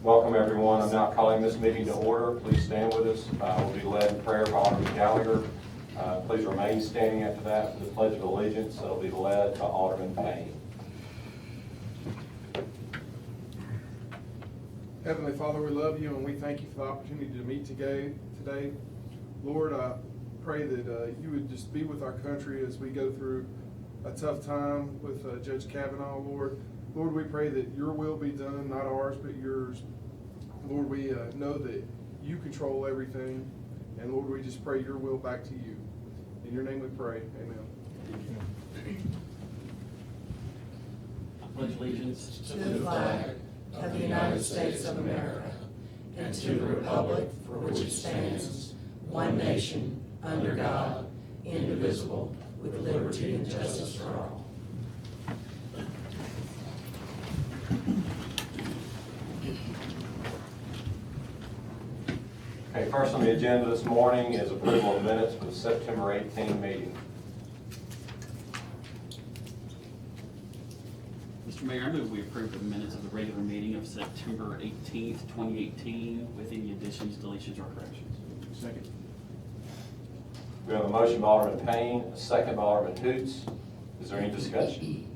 Welcome, everyone. I'm now calling this meeting to order. Please stand with us. We'll be led in prayer by Alderman Gallagher. Please remain standing after that for the Pledge of Allegiance. That'll be led by Alderman Payne. Heavenly Father, we love you and we thank you for the opportunity to meet today. Lord, I pray that you would just be with our country as we go through a tough time with Judge Kavanaugh, Lord. Lord, we pray that your will be done, not ours, but yours. Lord, we know that you control everything. And Lord, we just pray your will back to you. In your name we pray, amen. I pledge allegiance to the flag of the United States of America and to the republic for which it stands, one nation, under God, indivisible, with liberty and justice for all. Okay, first on the agenda this morning is approval of minutes for the September 18 meeting. Mr. Mayor, I move we approve the minutes of the regular meeting of September 18th, 2018 with any additions, deletions, or corrections. Second. We have a motion by Alderman Payne, a second by Alderman Hoots. Is there any discussion?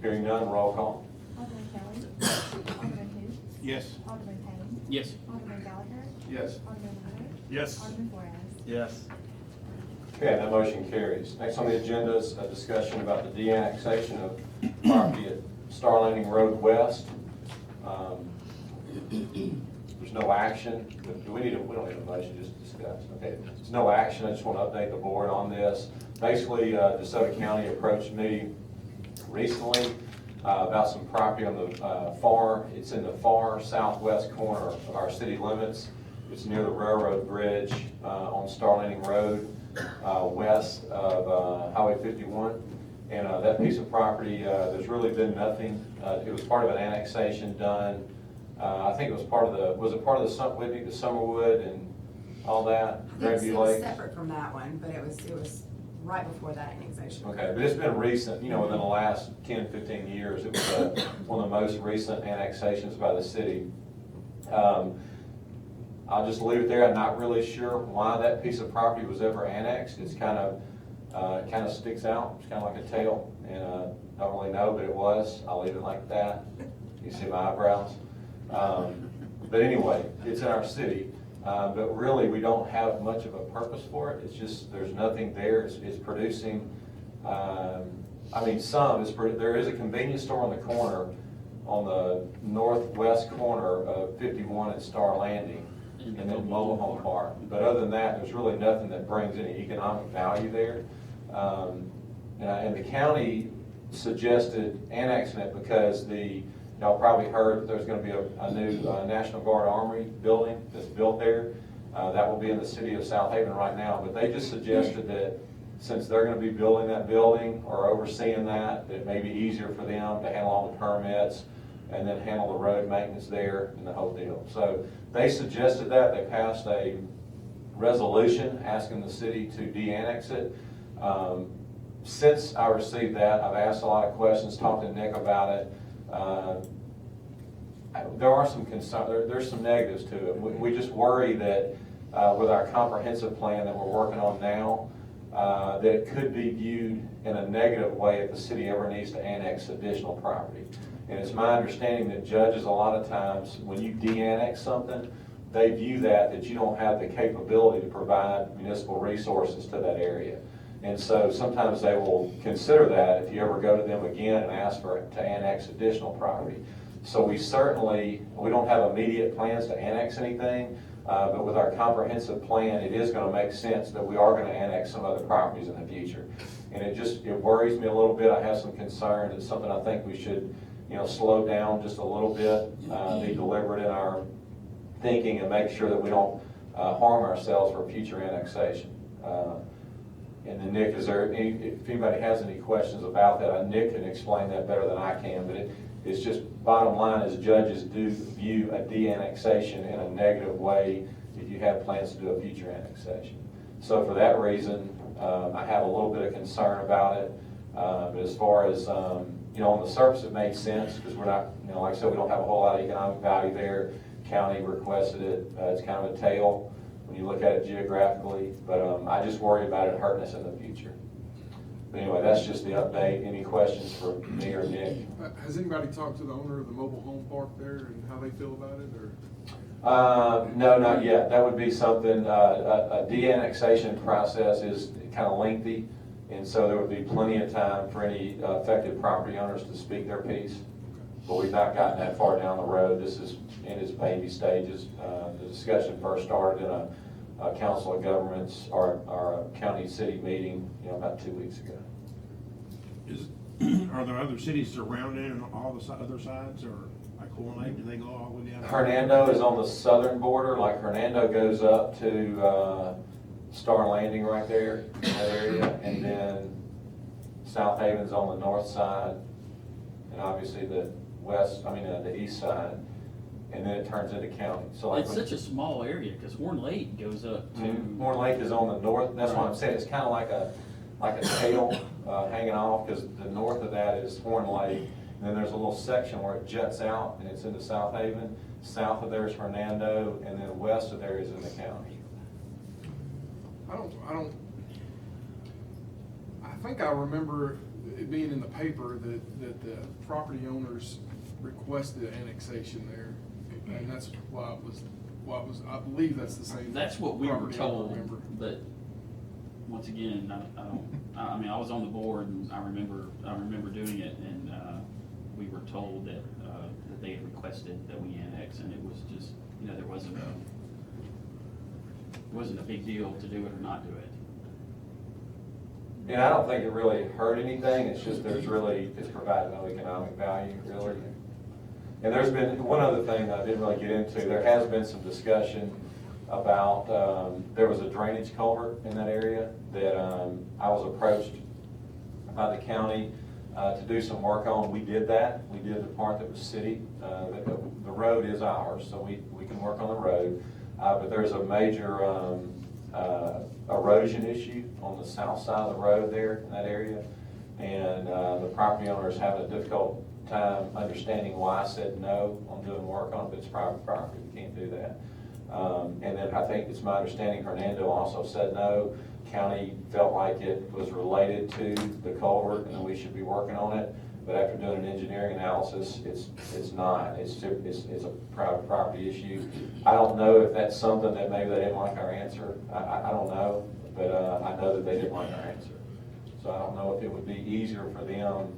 Hearing none, roll call. Alderman Kelly. Alderman Hoots. Yes. Alderman Payne. Yes. Alderman Gallagher. Yes. Alderman Miller. Yes. Alderman Flores. Yes. Okay, that motion carries. Next on the agenda is a discussion about the de-annexation of property at Star Landing Road West. There's no action. We don't need a motion, just discuss. Okay, there's no action. I just want to update the board on this. Basically, DeSoto County approached me recently about some property on the it's in the far southwest corner of our city limits. It's near the railroad bridge on Star Landing Road, west of Highway 51. And that piece of property, there's really been nothing. It was part of an annexation done. I think it was part of the Whitney, the Summerwood and all that, Grandview It was Lake. separate from that one, but it was right before that annexation. Okay, but it's been recent, within the last 10, 15 years. It was one of the most recent annexations by the city. I'll just leave it there. I'm not really sure why that piece of property was ever annexed. It's kind of sticks out. It's kind of like a tail, and don't really know, but it was. I'll leave it like that. You see my eyebrows. But anyway, it's in our city. But really, we don't have much of a purpose for it. It's just, there's nothing there. It's producing, there is a convenience store on the corner, on the northwest corner of 51 and Star Landing, and then mobile home park. But other than that, there's really nothing that brings any economic value there. And the county suggested annexing it because y'all probably heard that there's going to be a new National Guard Armory building that's built there. That will be in the City of Southaven right now. But they just suggested that since they're going to be building that building or overseeing that, it may be easier for them to handle all the permits and then handle the road maintenance there and the whole deal. So they suggested that. They passed a resolution asking the city to de-annex it. Since I received that, I've asked a lot of questions, talked to Nick about it. There are some concerns, there's some negatives to it. We just worry that with our comprehensive plan that we're working on now, that it could be viewed in a negative way if the city ever needs to annex additional property. And it's my understanding that judges, a lot of times, when you de-annex something, they view that you don't have the capability to provide municipal resources to that area. And so sometimes they will consider that if you ever go to them again and ask to annex additional property. So we don't have immediate plans to annex anything, but with our comprehensive plan, it is going to make sense that we are going to annex some other properties in the future. And it worries me a little bit. I have some concerns. It's something I think we should, slow down just a little bit, be deliberate in our thinking and make sure that we don't harm ourselves for future annexation. And then Nick, if anybody has any questions about that, Nick can explain that better than I can, but it's just, bottom line is judges do view a de-annexation in a negative way if you have plans to do a future annexation. So for that reason, I have a little bit of concern about it. But as far as on the surface it made sense, because we're not, like I said, we don't have a whole lot of economic value there. County requested it. It's kind of a tail when you look at it geographically, but I just worry about it hurting us in the future. But anyway, that's just the update. Any questions for me or Nick? Has anybody talked to the owner of the mobile home park there and how they feel about it, or? No, not yet. That would be something, a de-annexation process is kind of lengthy, and so there would be plenty of time for any affected property owners to speak their piece. But we've not gotten that far down the road. This is in its baby stages. The discussion first started in a council of governments, or a county city meeting, about 2 weeks ago. Are there other cities surrounding on all the other sides, or like Cool Lake, do they go all the way down? Hernando is on the southern border. Like Hernando goes up to Star Landing right there, in that area, and then Southaven's on the north side, and obviously the east side, and then it turns into county. So like It's such a small area, because Horn Lake goes up to. Horn Lake is on the north. That's what I'm saying. It's kind of like a tail hanging off, because the north of that is Horn Lake, and then there's a little section where it juts out and it's into Southaven. South of there is Hernando, and then west of there is in the county. I think I remember it being in the paper that the property owners requested annexation there, and that's why it was, I believe that's the same. That's what we were property I told, remember. but once again, I was on the board, and I remember doing it, and we were told that they had requested that we annex, and it was just, there wasn't a big deal to do it or not do it. And I don't think it really hurt anything. It's just it's provided no economic value, really. And there's been one other thing that I didn't really get into. There has been some discussion about, there was a drainage culvert in that area that I was approached by the county to do some work on. We did that. We did the part that was city. The road is ours, so we can work on the road. But there's a major erosion issue on the south side of the road there in that area. And the property owner is having a difficult time understanding why I said no on doing work on it, but it's private property. We can't do that. And then I think it's my understanding Hernando also said no. County felt like it was related to the culvert and we should be working on it. But after doing an engineering analysis, it's not. It's a private property issue. I don't know if that's something that maybe they didn't like our answer. I don't know, but I know that they didn't like our answer. So I don't know if it would be easier for them,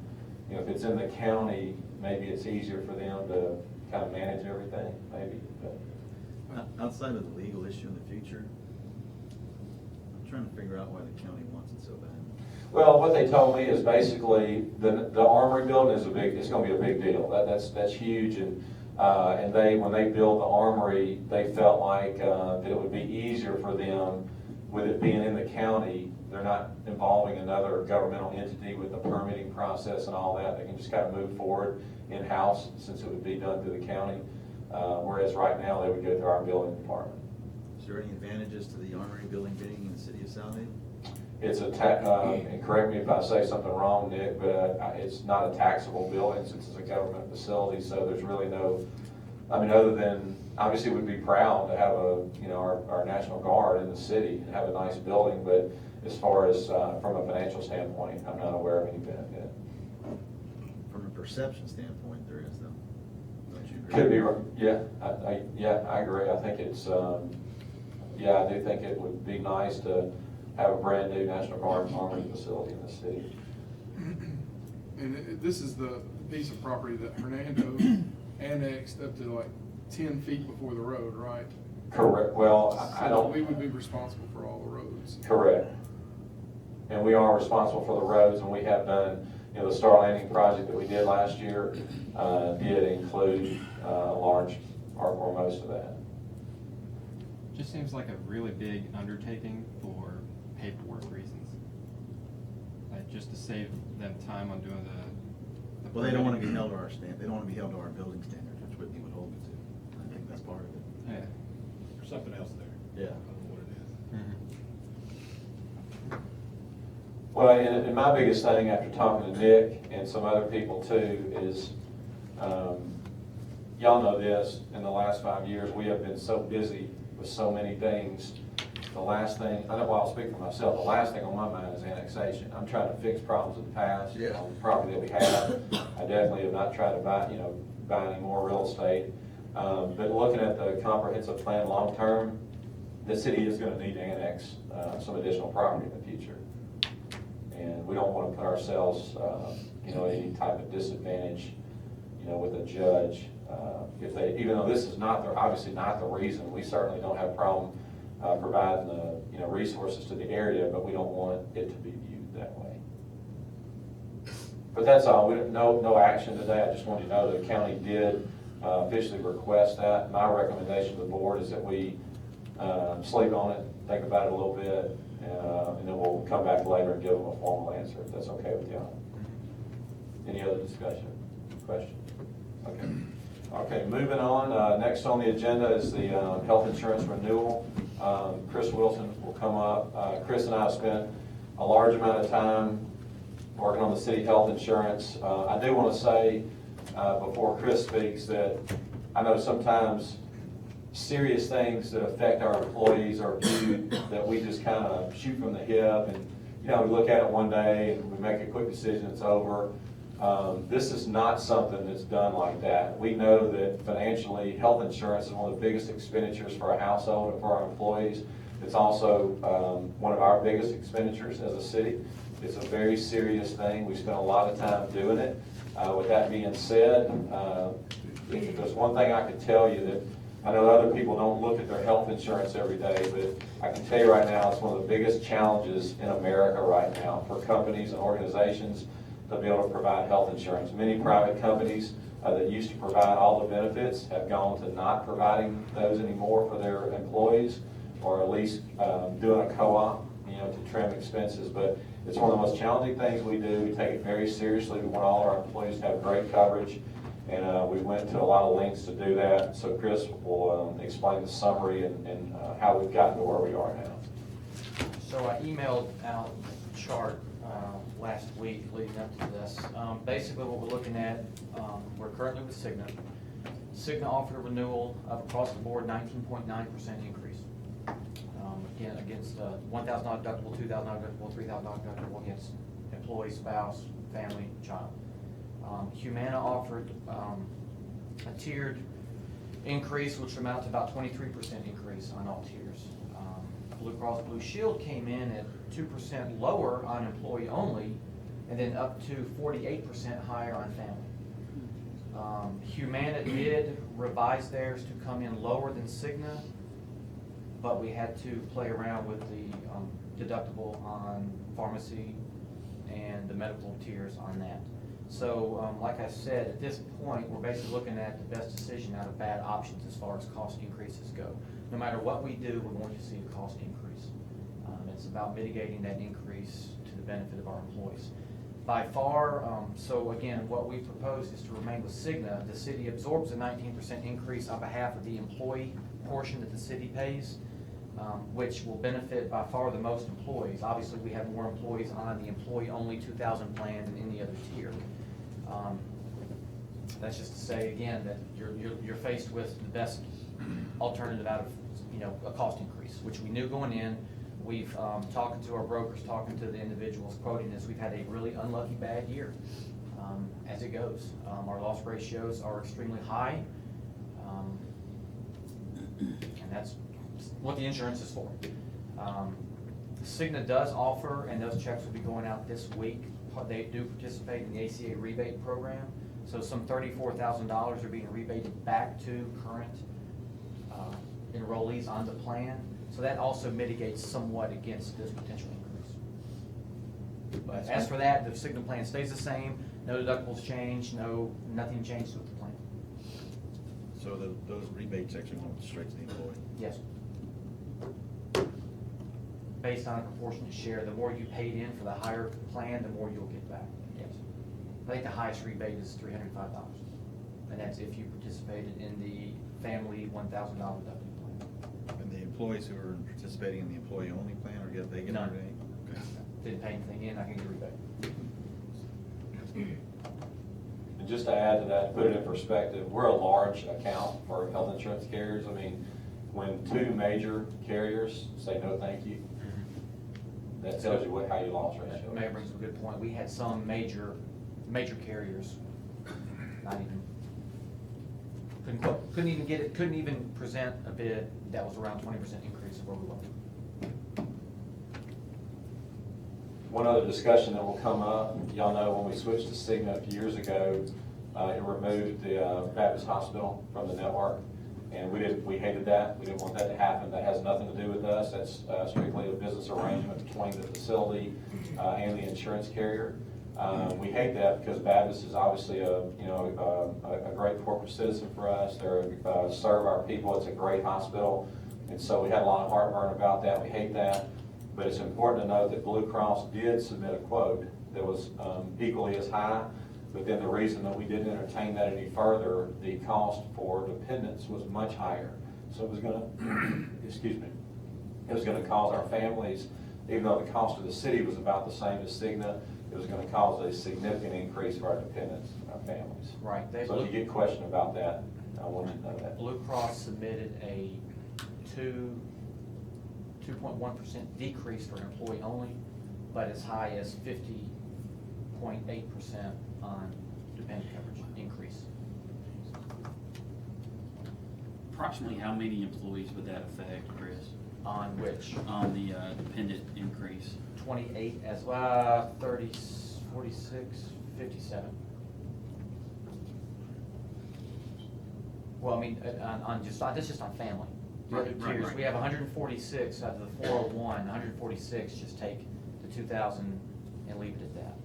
if it's in the county, maybe it's easier for them to kind of manage everything, maybe. But outside of the legal issue in the future, I'm trying to figure out why the county wants it so bad. well, what they told me is basically the Armory building is it's going to be a big deal. That's huge, and when they built the Armory, they felt like that it would be easier for them with it being in the county. They're not involving another governmental entity with the permitting process and all that. They can just kind of move forward in-house since it would be done through the county. Whereas right now they would go through our building department. Is there any advantages to the Armory building being in the city of Southaven? It's and correct me if I say something wrong, Nick, but it's not a taxable building since it's a government facility, so there's really no, other than, obviously we'd be proud to have our National Guard in the city and have a nice building, but as far as from a financial standpoint, I'm not aware of any benefit. From a perception standpoint, there is though. Don't you agree? Could be, yeah, I agree. I think it's, I do think it would be nice to have a brand new National Guard Armory facility in the city. And this is the piece of property that Hernando annexed up to like 10 feet before the road, right? Correct. Well, I So don't. we would be responsible for all the roads. Correct. And we are responsible for the roads, and we have done, the Star Landing project that we did last year did include large, or most of that. Just seems like a really big undertaking for paperwork reasons. Just to save them time on doing the Well, they don't want to be held to our standard. They don't want to be held to our building standards, which Whitney would hold me to. I think that's part of it. Yeah. There's something else there. Yeah. I don't know what it is. Well, and my biggest thing after talking to Nick and some other people too is, y'all know this, in the last 5 years, we have been so busy with so many things. The last thing, I know I'll speak for myself, the last thing on my mind is annexation. I'm trying to fix problems of the past on the property that we have. I definitely have not tried to buy any more real estate. But looking at the comprehensive plan long-term, the city is gonna need to annex some additional property in the future. And we don't wanna put ourselves, in any type of disadvantage, with a judge. If they, even though this is obviously not the reason, we certainly don't have a problem providing the, resources to the area, but we don't want it to be viewed that way. But that's all. No action today. I just wanted to know the county did officially request that. My recommendation to the board is that we sleep on it, think about it a little bit, and then we'll come back later and give them a formal answer, if that's okay with y'all. Any other discussion, question? Okay. Okay, moving on. Next on the agenda is the health insurance renewal. Chris Wilson will come up. Chris and I have spent a large amount of time working on the city health insurance. I do want to say, before Chris speaks, that I know sometimes serious things that affect our employees are viewed that we just kind of shoot from the hip, and we look at it one day and we make a quick decision, it's over. This is not something that's done like that. We know that financially, health insurance is one of the biggest expenditures for a household and for our employees. It's also one of our biggest expenditures as a city. It's a very serious thing. We spend a lot of time doing it. With that being said, if there's one thing I could tell you, that I know other people don't look at their health insurance every day, but I can tell you right now, it's one of the biggest challenges in America right now for companies and organizations to be able to provide health insurance. Many private companies that used to provide all the benefits have gone to not providing those anymore for their employees, or at least doing a co-op, to trim expenses. But it's one of the most challenging things we do. We take it very seriously. We want all our employees to have great coverage, and we went to a lot of lengths to do that. So Chris will explain the summary and how we've gotten to where we are now. So I emailed out a chart last week leading up to this. Basically what we're looking at, we're currently with Cigna. Cigna offered a renewal of across the board 19.9% increase. Again, against $1,000 deductible, $2,000 deductible, $3,000 deductible against employee, spouse, family, child. Humana offered a tiered increase, which amounted to about 23% increase on all tiers. Blue Cross Blue Shield came in at 2% lower on employee only, and then up to 48% higher on family. Humana did revise theirs to come in lower than Cigna, but we had to play around with the deductible on pharmacy and the medical tiers on that. So like I said, at this point, we're basically looking at the best decision out of bad options as far as cost increases go. No matter what we do, we're going to see a cost increase. It's about mitigating that increase to the benefit of our employees. By far, so again, what we propose is to remain with Cigna. The city absorbs a 19% increase on behalf of the employee portion that the city pays, which will benefit by far the most employees. Obviously, we have more employees on the employee-only 2,000 plan than any other tier. That's just to say, again, that you're faced with the best alternative out of a cost increase, which we knew going in. We've talking to our brokers, talking to the individuals quoting this. We've had a really unlucky bad year as it goes. Our loss ratios are extremely high, and that's what the insurance is for. Cigna does offer, and those checks will be going out this week. They do participate in the ACA rebate program, so some $34,000 are being rebated back to current enrollees on the plan. So that also mitigates somewhat against this potential increase. But as for that, the Cigna plan stays the same. No deductibles change. Nothing changed with the plan. So those rebates actually went straight to the employee? Yes. Based on a proportionate share, the more you paid in for the higher plan, the more you'll get back. Yes. I think the highest rebate is $305, and that's if you participated in the family $1,000 deductible plan. And the employees who are participating in the employee-only plan, or they get None. rebate? Okay. didn't pay anything in, I can get a rebate. And just to add to that, to put it in perspective, we're a large account for health insurance carriers. I mean, when two major carriers say no thank you, that tells you how your loss ratio Mayor is. brings up a good point. We had some major carriers, not even, couldn't even get it, couldn't even present a bid that was around 20% increase of where we were. One other discussion that will come up, y'all know when we switched to Cigna a few years ago, it removed the Baptist Hospital from the network. And we hated that. We didn't want that to happen. That has nothing to do with us. That's strictly a business arrangement between the facility and the insurance carrier. We hate that because Baptist is obviously a great corporate citizen for us. They serve our people. It's a great hospital. And so we had a lot of heartburn about that. We hate that. But it's important to note that Blue Cross did submit a quote that was equally as high. But then the reason that we didn't entertain that any further, the cost for dependents was much higher. So it was gonna, excuse me, it was gonna cause our families, even though the cost of the city was about the same as Cigna, it was gonna cause a significant increase for our dependents, our families. Right. So if you get questioned about that, I want you to know that. Blue Cross submitted a 2.1% decrease for employee only, but as high as 50.8% on dependent coverage increase. Approximately how many employees would that affect, Chris? On which? On the dependent increase? 28 as 30, 46, 57. Well, I mean, that's just on family. The other Right, tiers, right. we have 146 out of the 401, 146 just take the 2,000 and leave it at that.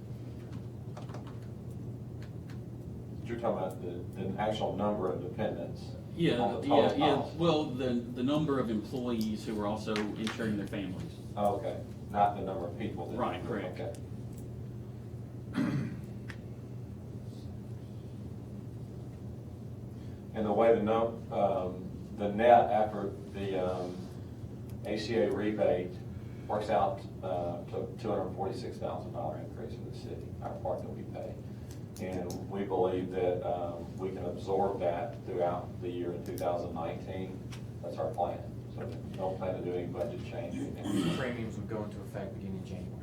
You're talking about the actual number of dependents. Yeah, on the total cost. Well, the number of employees who are also insuring their families. Oh, okay, not the number of people. that- Right, correct. Okay. And the way the net after the ACA rebate works out to $246,000 increase for the city, our part that we pay. And we believe that we can absorb that throughout the year in 2019. That's our plan. So we don't plan to do any budget change or anything. Premiums would go into effect beginning of January.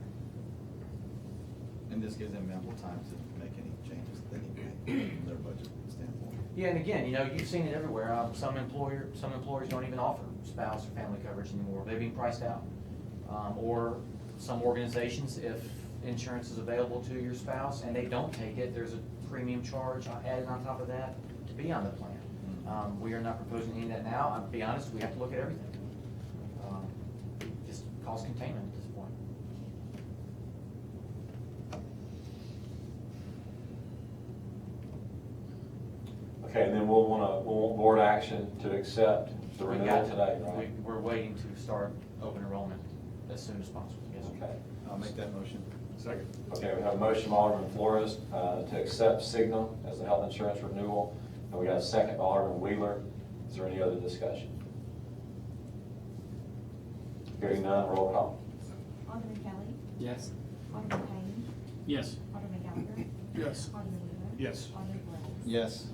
And this gives them ample time to make any changes that they need to make from their budget standpoint. Yeah, and again, you've seen it everywhere. Some employers don't even offer spouse or family coverage anymore. They're being priced out. Or some organizations, if insurance is available to your spouse and they don't take it, there's a premium charge added on top of that to be on the plan. We are not proposing any of that now. I'll be honest, we have to look at everything. Just cost containment at this point. Okay, and then we'll want board action to accept the We renewal got today, right? We're waiting to start open enrollment as soon as possible. Yes, sir. Okay. I'll make that motion. Second. Okay, we have a motion by Alderman Flores to accept Cigna as the health insurance renewal, and we got a second by Alderman Wheeler. Is there any other discussion? Hearing none, roll call. Alderman Kelly. Yes. Alderman Payne. Yes. Alderman Gallagher. Yes. Alderman Wheeler. Yes. Alderman Flores. Yes.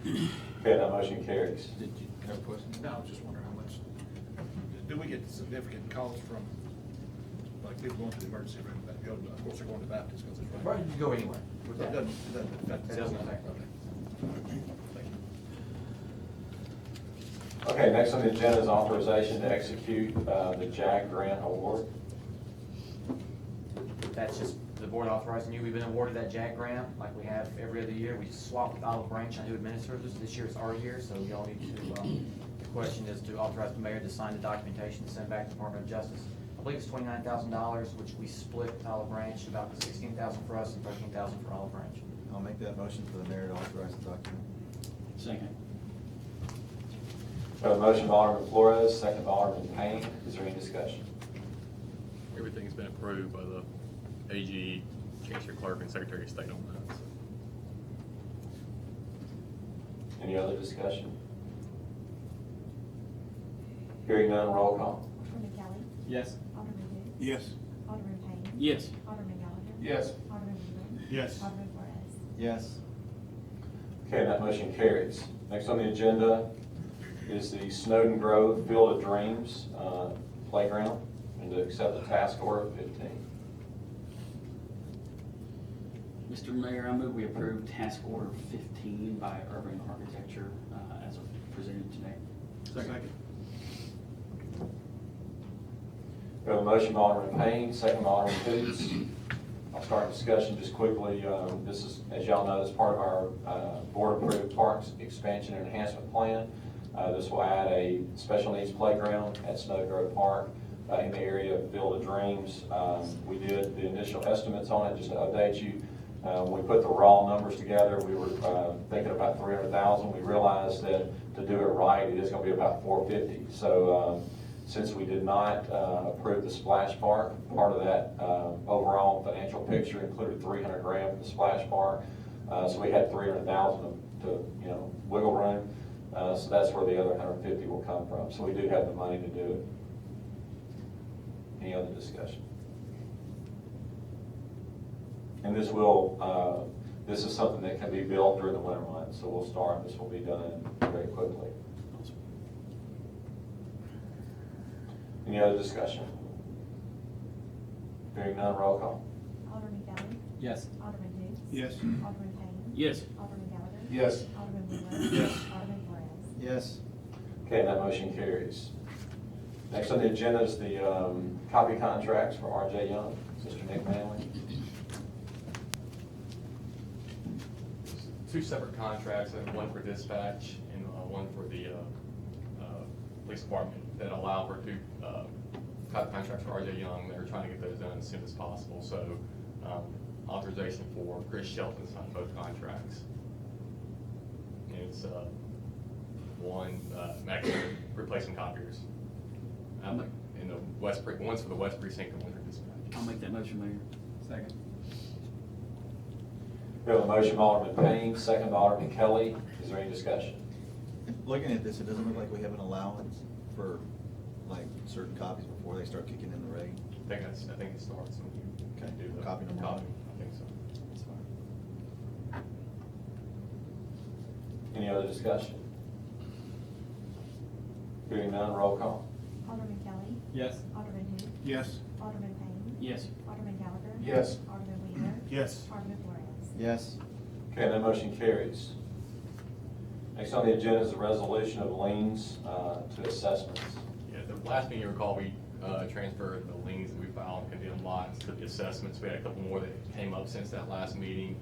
Okay, that motion carries. Did you have a question? No, I was just wondering how much, do we get significant calls from, like, people going to the emergency room that go, of course, they're going to Baptist because it's Right, right. you can go anywhere. It doesn't affect. It doesn't affect. Okay. Thank you. Okay, next on the agenda is authorization to execute the JAG grant award. That's just the board authorizing you. We've been awarded that JAG grant like we have every other year. We swap with Olive Branch on who administers this. This year it's our year, so y'all need to, the question is to authorize the mayor to sign the documentation and send back to the Department of Justice. I believe it's $29,000, which we split with Olive Branch, about $16,000 for us and $13,000 for Olive Branch. I'll make that motion for the mayor to authorize the document. Second. Got a motion by Alderman Flores, second by Alderman Payne. Is there any discussion? Everything's been approved by the AG, Chancellor Clerk, and Secretary of State on that. So. Any other discussion? Hearing none, roll call. Alderman Kelly. Yes. Alderman who? Yes. Alderman Payne. Yes. Alderman Gallagher? Yes. Alderman Wheeler? Yes. Alderman Flores? Yes. Okay, that motion carries. Next on the agenda is the Snowden Grove Field of Dreams Playground, and to accept the task order 15. Mr. Mayor, I move we approve task order 15 by Urban Architecture as presented today. Second. We have a motion by Alderman Payne, second by Alderman Hoots. I'll start discussion just quickly. This is, as y'all know, this is part of our board-approved parks expansion and enhancement plan. This will add a special needs playground at Snow Grove Park in the area of Field of Dreams. We did the initial estimates on it, just to update you. When we put the raw numbers together, we were thinking about $300,000. We realized that to do it right, it is going to be about $450,000. So since we did not approve the splash park, part of that overall financial picture included $300,000 for the splash park. So we had $300,000 to wiggle room. So that's where the other $150,000 will come from. So we do have the money to do it. Any other discussion? And this will, this is something that can be built during the winter months. So we'll start, this will be done very quickly. Any other discussion? Hearing none, roll call. Alderman Kelly? Yes. Alderman Hoots? Yes. Alderman Payne? Yes. Alderman Gallagher? Yes. Alderman Wheeler? Yes. Alderman Flores? Yes. Okay, that motion carries. Next on the agenda is the copy contracts for R.J. Young. Mr. Nick Manley. Two separate contracts, one for dispatch and one for the police department, that allow for two contracts for R.J. Young. They're trying to get those done as soon as possible. So authorization for Chris Shelton to sign both contracts. And it's one replacement copiers. And the one's for the West Precinct and one for dispatch. I'll make that motion, Mayor. Second. We have a motion by Alderman Payne, second by Alderman Kelly. Is there any discussion? Looking at this, it doesn't look like we have an allowance for like certain copies before they start kicking in the rate. I think it starts when you Okay. do the Copy number one. I think so. That's fine. Any other discussion? Hearing none, roll call. Alderman Kelly? Yes. Alderman Hoots? Yes. Alderman Payne? Yes. Alderman Gallagher? Yes. Alderman Wheeler? Yes. Alderman Flores? Yes. Okay, that motion carries. Next on the agenda is a resolution of liens to assessments. Yeah, the last meeting you recall, we transferred the liens that we filed on condemned lots to the assessments. We had a couple more that came up since that last meeting.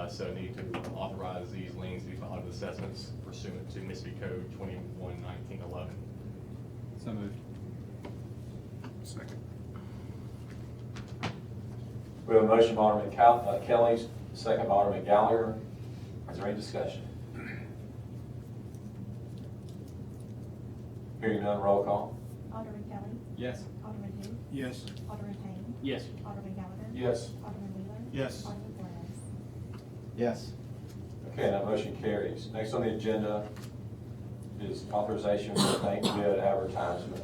So need to authorize these liens to be filed with assessments pursuant to Mississippi Code 21-1911. So moved. Second. We have a motion by Alderman Kelly, second by Alderman Gallagher. Is there any discussion? Hearing none, roll call. Alderman Kelly? Yes. Alderman Hoots? Yes. Alderman Payne? Yes. Alderman Gallagher? Yes. Alderman Wheeler? Yes. Alderman Flores? Yes. Okay, that motion carries. Next on the agenda is authorization for bank bid advertisement.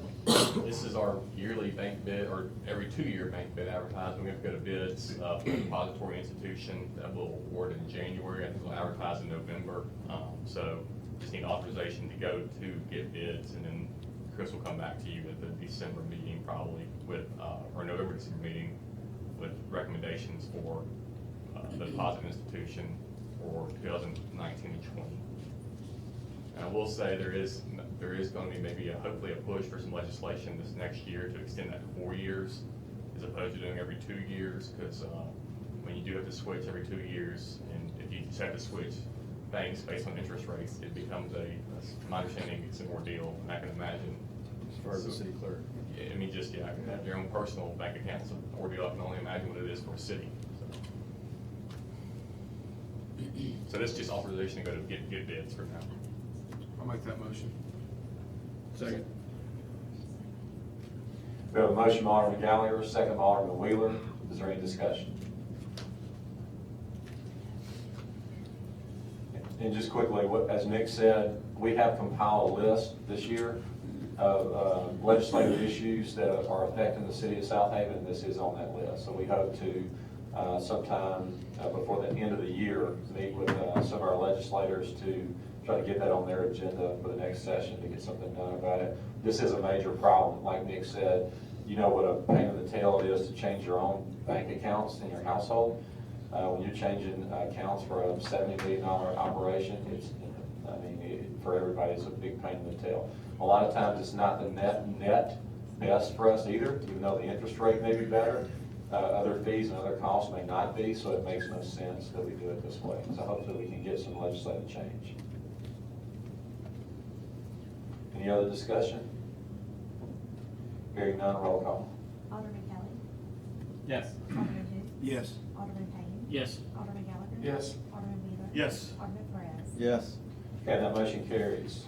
This is our yearly bank bid, or every 2-year bank bid advertisement. We have to go to bids for the depository institution that will award in January. I think we'll advertise in November. So just need authorization to go to get bids, and then Chris will come back to you at the December meeting probably with, or November, December meeting with recommendations for the deposit institution for 2019 and 20. And I will say there is going to be maybe hopefully a push for some legislation this next year to extend that to 4 years as opposed to doing every 2 years, because when you do have to switch every 2 years, and if you just have to switch banks based on interest rates, it becomes my understanding, it's an ordeal. And I can imagine As far as the city clerk. I mean, just, yeah, your own personal bank account's an ordeal. I can only imagine what it is for a city. So this is just authorization to go to get bids for now. I'll make that motion. Second. We have a motion by Alderman Gallagher, second by Alderman Wheeler. Is there any discussion? And just quickly, as Nick said, we have compiled a list this year legislative issues that are affecting the city of Southaven, this is on that list. So we hope to sometime before the end of the year meet with some of our legislators to try to get that on their agenda for the next session to get something done about it. This is a major problem. Like Nick said, you know what a pain in the tail it is to change your own bank accounts in your household. When you're changing accounts for a $70 million operation, for everybody, it's a big pain in the tail. A lot of times it's not the net best for us either, even though the interest rate may be better. Other fees and other costs may not be, so it makes no sense that we do it this way. So hopefully we can get some legislative change. Any other discussion? Hearing none, roll call. Alderman Kelly. Yes. Alderman who? Yes. Alderman Payne. Yes. Alderman Gallagher. Yes. Alderman Wheeler. Yes. Alderman Perez. Yes. Okay, that motion carries.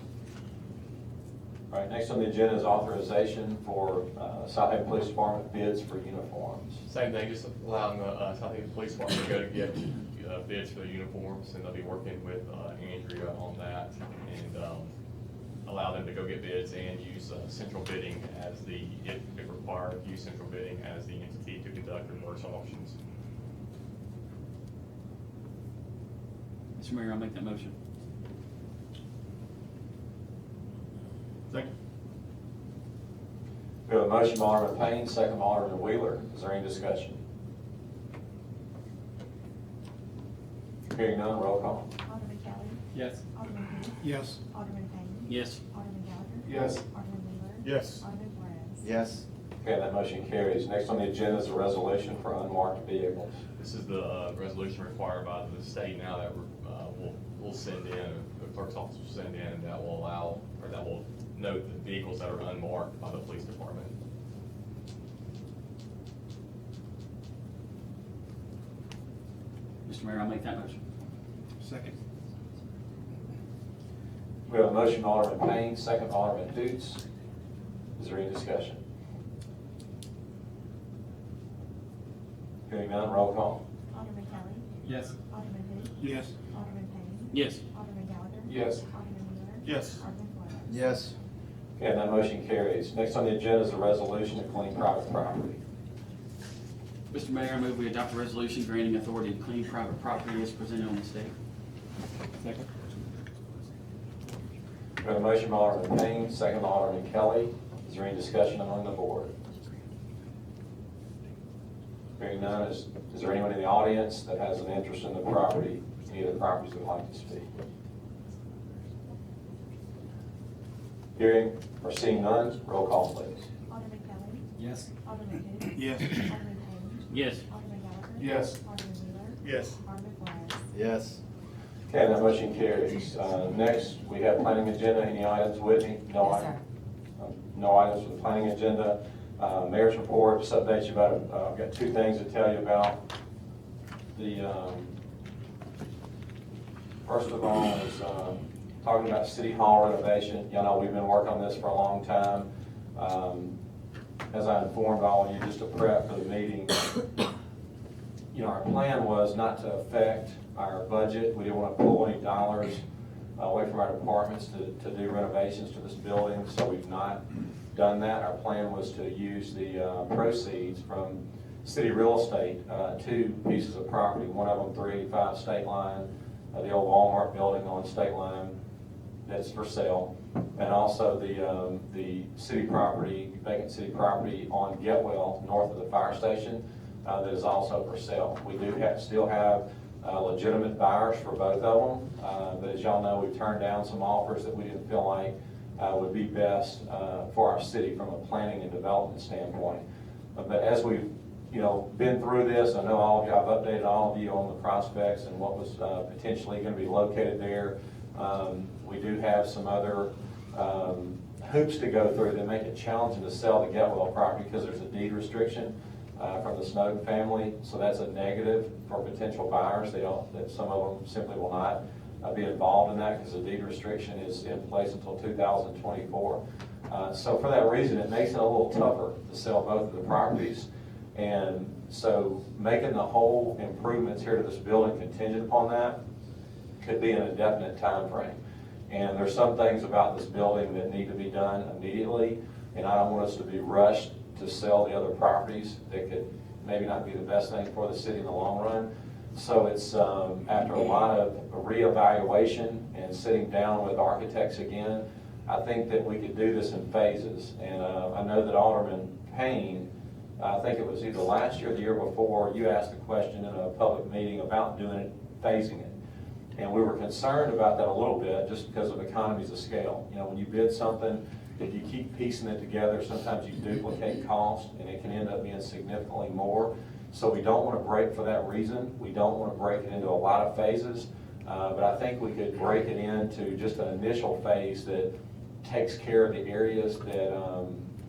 All right, next on the agenda is authorization for Southaven Police Department bids for uniforms. Same thing, just allowing the Southaven Police Department to go to get bids for the uniforms, and they'll be working with Andrea on that, and allow them to go get bids and use central bidding as if required, use central bidding as the entity to conduct reverse auctions. Mr. Mayor, I'll make that motion. Second. We have a motion by Alderman Payne, second by Alderman Wheeler. Is there any discussion? Hearing none, roll call. Alderman Kelly. Yes. Alderman who? Yes. Alderman Payne. Yes. Alderman Gallagher. Yes. Alderman Wheeler. Yes. Alderman Perez. Yes. Okay, that motion carries. Next on the agenda is a resolution for unmarked vehicles. This is the resolution required by the state now that we'll send in, the clerk's office will send in, and that will allow, or that will note the vehicles that are unmarked by the police department. Mr. Mayor, I'll make that motion. Second. We have a motion by Alderman Payne, second by Alderman Hoots. Is there any discussion? Hearing none, roll call. Alderman Kelly. Yes. Alderman who? Yes. Alderman Payne. Yes. Alderman Gallagher. Yes. Alderman Wheeler. Yes. Alderman Perez. Yes. Okay, that motion carries. Next on the agenda is a resolution to clean private property. Mr. Mayor, I move we adopt a resolution granting authority to clean private property as presented on the state. Second. We have a motion by Alderman Payne, second by Alderman Kelly. Is there any discussion among the board? Hearing none, is there anyone in the audience that has an interest in the property, any of the properties that would like to speak? Hearing or seeing none, roll call please. Alderman Kelly. Yes. Alderman who? Yes. Alderman Payne. Yes. Alderman Gallagher. Yes. Alderman Wheeler. Yes. Alderman Perez. Yes. Okay, that motion carries. Next, we have planning agenda. Any items, Whitney? No Yes, item- sir. No items for the planning agenda. Mayor's report, just update you about it. I've got two things to tell you about. The first of all is talking about City Hall renovation. Y'all know we've been working on this for a long time. As I informed all of you, just to prep for the meeting, our plan was not to affect our budget. We didn't want to pull any dollars away from our departments to do renovations to this building, so we've not done that. Our plan was to use the proceeds from city real estate, two pieces of property, one of them 385 State Line, the old Walmart building on State Line that's for sale, and also the city property, vacant city property on Getwell, north of the fire station, that is also for sale. We do still have legitimate buyers for both of them, but as y'all know, we've turned down some offers that we didn't feel like would be best for our city from a planning and development standpoint. But as we've been through this, I know all of you, I've updated all of you on the prospects and what was potentially going to be located there. We do have some other hoops to go through that make it challenging to sell the Getwell property because there's a deed restriction from the Snowden family, so that's a negative for potential buyers. That some of them simply will not be involved in that because the deed restriction is in place until 2024. So for that reason, it makes it a little tougher to sell both of the properties. And so making the whole improvements here to this building contingent upon that could be an indefinite time frame. And there's some things about this building that need to be done immediately, and I don't want us to be rushed to sell the other properties that could maybe not be the best thing for the city in the long run. So it's after a lot of reevaluation and sitting down with architects again, I think that we could do this in phases. And I know that Alderman Payne, I think it was either last year or the year before, you asked a question in a public meeting about doing it, phasing it. And we were concerned about that a little bit just because of economies of scale. You know, when you bid something, if you keep piecing it together, sometimes you duplicate cost and it can end up being significantly more. So we don't want to break for that reason. We don't want to break it into a lot of phases, but I think we could break it into just an initial phase that takes care of the areas that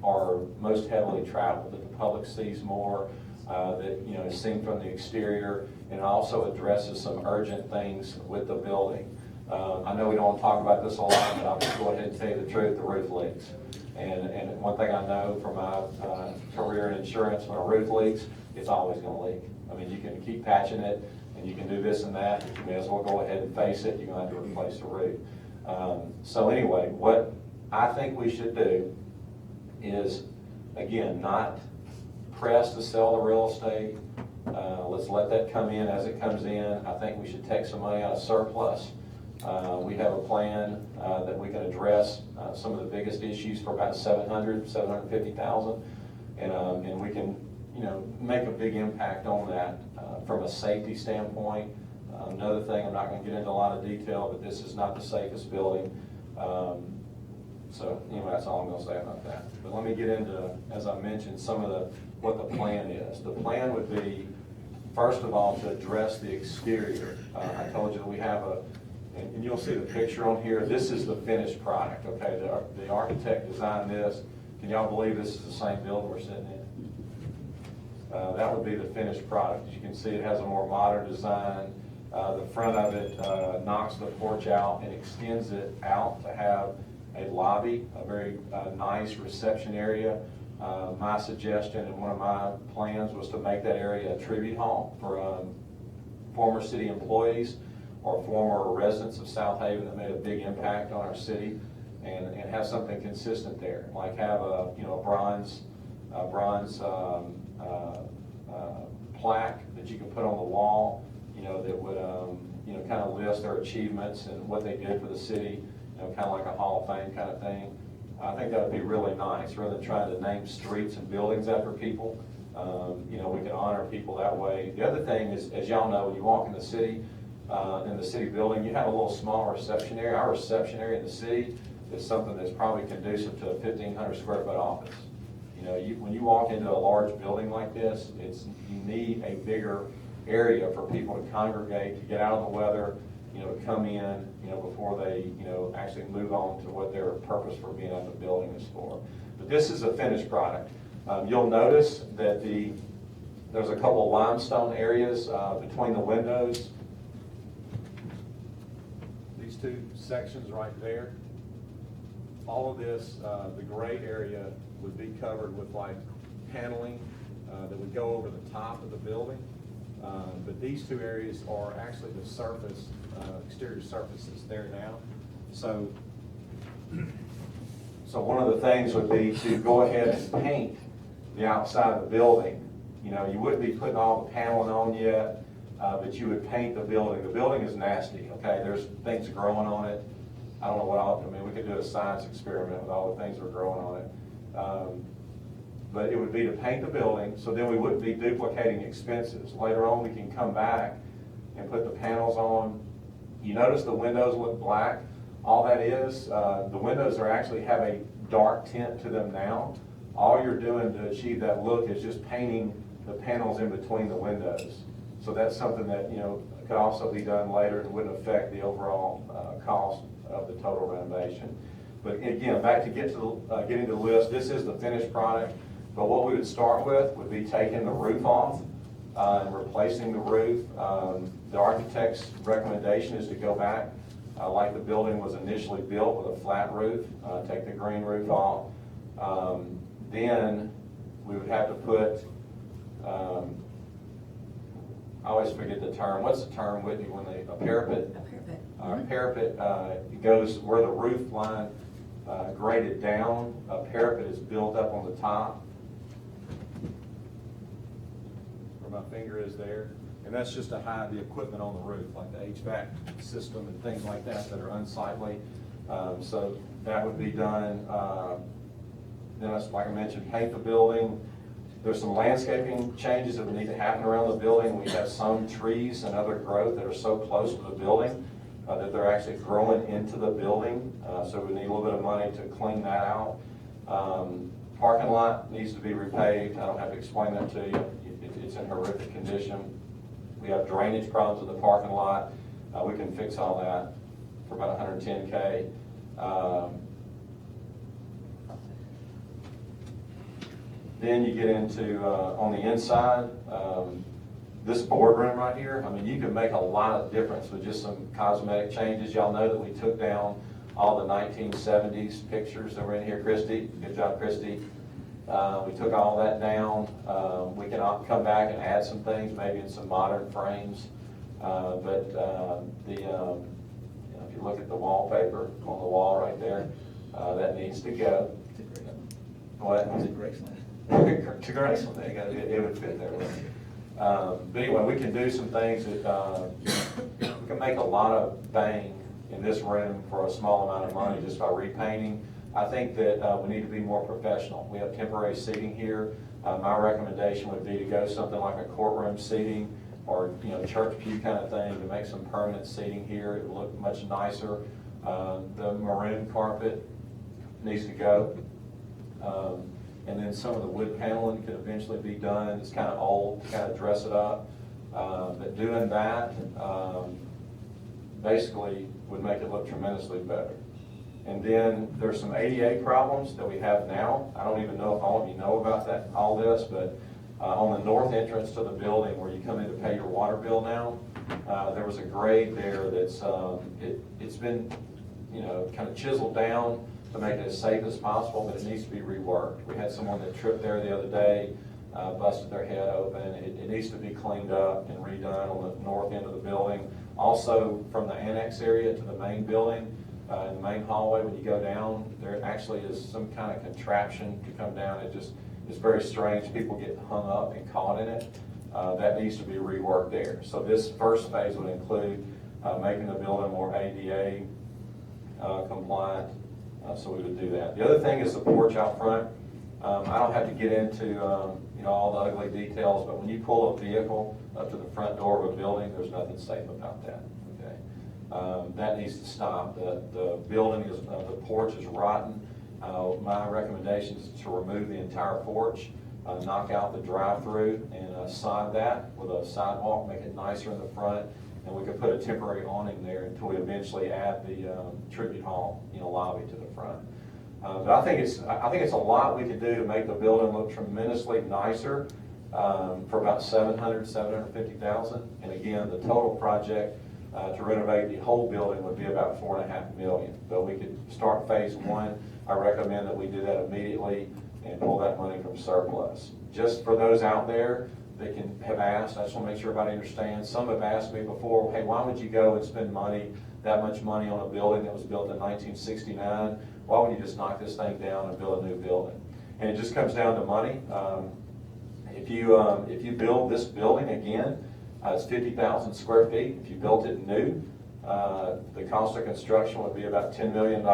are most heavily traveled, that the public sees more, that is seen from the exterior, and also addresses some urgent things with the building. I know we don't want to talk about this a lot, but I'll just go ahead and tell you the truth, the roof leaks. And one thing I know from my career in insurance, when a roof leaks, it's always going to leak. I mean, you can keep patching it, and you can do this and that, but you may as well go ahead and face it. You're going to have to replace the roof. So anyway, what I think we should do is, again, not press to sell the real estate. Let's let that come in as it comes in. I think we should take some money out of surplus. We have a plan that we can address some of the biggest issues for about $750,000, and we can, make a big impact on that from a safety standpoint. Another thing, I'm not going to get into a lot of detail, but this is not the safest building. So anyway, that's all I'm going to say about that. But let me get into, as I mentioned, some of what the plan is. The plan would be, first of all, to address the exterior. I told you that we have and you'll see the picture on here. This is the finished product, okay? The architect designed this. Can y'all believe this is the same building we're sitting in? That would be the finished product. As you can see, it has a more modern design. The front of it knocks the porch out and extends it out to have a lobby, a very nice reception area. My suggestion and one of my plans was to make that area a tribute hall for former city employees or former residents of Southaven that made a big impact on our city, and have something consistent there, like have a bronze plaque that you can put on the wall, that would kind of list their achievements and what they did for the city, kind of like a Hall of Fame kind of thing. I think that would be really nice, rather than trying to name streets and buildings after people. We can honor people that way. The other thing is, as y'all know, when you walk in the city building, you have a little small reception area. Our reception area in the city is something that's probably conducive to a 1,500 square foot office. When you walk into a large building like this, you need a bigger area for people to congregate, to get out of the weather, to come in, before they, actually move on to what their purpose for being at the building is for. But this is a finished product. You'll notice that there's a couple of limestone areas between the windows. These two sections right there. All of this, the gray area would be covered with like paneling that would go over the top of the building. But these two areas are actually the surface, exterior surfaces there now. So one of the things would be to go ahead and paint the outside of the building. You wouldn't be putting all the paneling on yet, but you would paint the building. The building is nasty, okay? There's things growing on it. I don't know we could do a science experiment with all the things that are growing on it. But it would be to paint the building, so then we wouldn't be duplicating expenses. Later on, we can come back and put the panels on. You notice the windows look black. All that is, the windows actually have a dark tint to them now. All you're doing to achieve that look is just painting the panels in between the windows. So that's something that, could also be done later and wouldn't affect the overall cost of the total renovation. But again, back to getting to the list, this is the finished product. But what we would start with would be taking the roof off and replacing the roof. The architect's recommendation is to go back like the building was initially built, with a flat roof, take the green roof off. Then we would have to put I always forget the term. What's the term, Whitney, when they, a parapet? A parapet. Parapet, it goes where the roof line graded down, a parapet is built up on the top. Where my finger is there. And that's just to hide the equipment on the roof, like the HVAC system and things like that that are unsightly. So that would be done. Then, like I mentioned, paint the building. There's some landscaping changes that would need to happen around the building. We have some trees and other growth that are so close to the building that they're actually growing into the building. So we need a little bit of money to clean that out. Parking lot needs to be repaved. I don't have to explain that to you. It's in horrific condition. We have drainage problems in the parking lot. We can fix all that for about $110K. Then you get into, on the inside, this boardroom right here. I mean, you can make a lot of difference with just some cosmetic changes. Y'all know that we took down all the 1970s pictures that were in here. Christy, good job, Christy. We took all that down. We can come back and add some things, maybe in some modern frames. But you know, if you look at the wallpaper on the wall right there, that needs to go. What? Is it Graceland? To Graceland, there you go. It would fit there. But anyway, we can do some things that we can make a lot of bang in this room for a small amount of money just by repainting. I think that we need to be more professional. We have temporary seating here. My recommendation would be to go something like a courtroom seating or, you know, church pew kind of thing to make some permanent seating here. It will look much nicer. The maroon carpet needs to go. And then some of the wood paneling could eventually be done. It's kind of old, kind of dress it up. But doing that basically would make it look tremendously better. And then there's some ADA problems that we have now. I don't even know if all of you know about that, all this, but on the north entrance to the building where you come in to pay your water bill now, there was a grade there that's, it's been, you know, kind of chiseled down to make it as safe as possible, but it needs to be reworked. We had someone that tripped there the other day, busted their head open. It needs to be cleaned up and redone on the north end of the building. Also, from the annex area to the main building, in the main hallway, when you go down, there actually is some kind of contraption to come down. It's very strange. People get hung up and caught in it. That needs to be reworked there. So this first phase would include making the building more ADA compliant. So we would do that. The other thing is the porch out front. I don't have to get into you know, all the ugly details, but when you pull a vehicle up to the front door of a building, there's nothing safe about that. Okay, that needs to stop. The building is the porch is rotten. My recommendation is to remove the entire porch, knock out the drive-through, and sod that with a sidewalk, make it nicer in the front. And we could put a temporary awning there until we eventually add the tribute hall, you know, lobby to the front. But I think it's a lot we could do to make the building look tremendously nicer for about $750,000. And again, the total project to renovate the whole building would be about $4.5 million. But we could start phase one. I recommend that we do that immediately and pull that money from surplus. Just for those out there that can have asked, I just want to make sure everybody understands. Some have asked me before, hey, why would you go and spend money, that much money on a building that was built in 1969? Why would you just knock this thing down and build a new building? And it just comes down to money. If you build this building again, it's 50,000 square feet. If you built it new, the cost of construction would be about $10 million.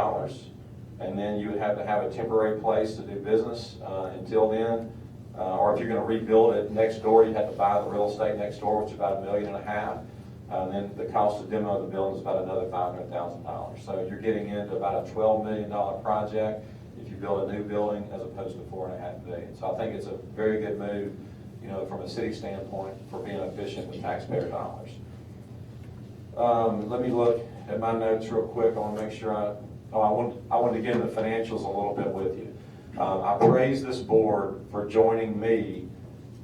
And then you would have to have a temporary place to do business until then. Or if you're going to rebuild it next door, you'd have to buy the real estate next door, which is about $1.5 million. And then the cost to demo the building is about another $500,000. So you're getting into about a $12 million project if you build a new building as opposed to $4.5 million. So I think it's a very good move, you know, from a city standpoint for being efficient with taxpayer dollars. Let me look at my notes real quick. I want to make sure I wanted to get into the financials a little bit with you. I praise this board for joining me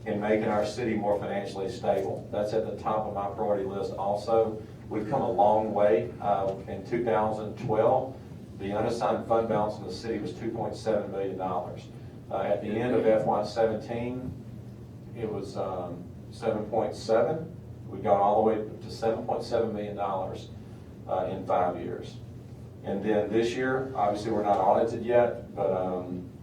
in making our city more financially stable. That's at the top of my priority list also. We've come a long way. In 2012, the unassigned fund balance in the city was $2.7 million. At the end of FY17, it was 7.7. We've gone all the way to $7.7 million in 5 years. And then this year, obviously, we're not audited yet, but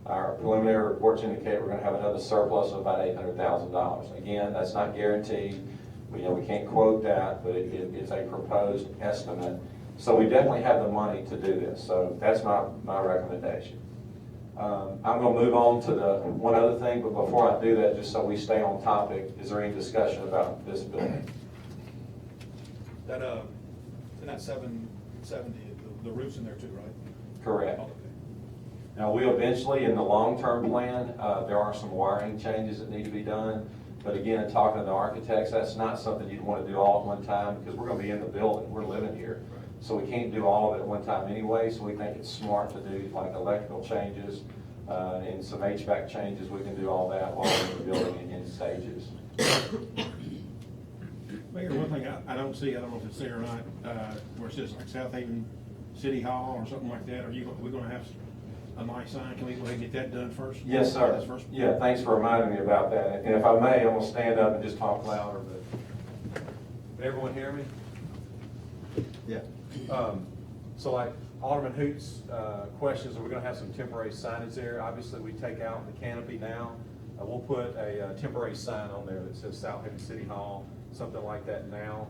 our preliminary reports indicate we're going to have another surplus of about $800,000. Again, that's not guaranteed. We can't quote that, but it's a proposed estimate. So we definitely have the money to do this. So that's my recommendation. I'm going to move on to the one other thing, but before I do that, just so we stay on topic, is there any discussion about this building? That, in that 770, the roof's in there too, right? Correct. Oh, okay. Now, we eventually, in the long-term plan, there are some wiring changes that need to be done. But again, talking to the architects, that's not something you'd want to do all at one time, because we're going to be in the building, we're living here. So we can't do all of it at one time anyway, so we think it's smart to do like electrical changes and some HVAC changes. We can do all that while we're in the building in stages. Mayor, one thing I don't see, I don't know if it's there or not, where it says like Southaven City Hall or something like that, we're gonna have a nice sign? Can we go ahead and get that done first? Yes, sir. That's first. Yeah, thanks for reminding me about that. And if I may, I'm going to stand up and just talk louder, but can everyone hear me? Yeah. So like Alderman Hoot's questions, are we going to have some temporary signage there? Obviously, we take out the canopy now. We'll put a temporary sign on there that says Southaven City Hall, something like that now.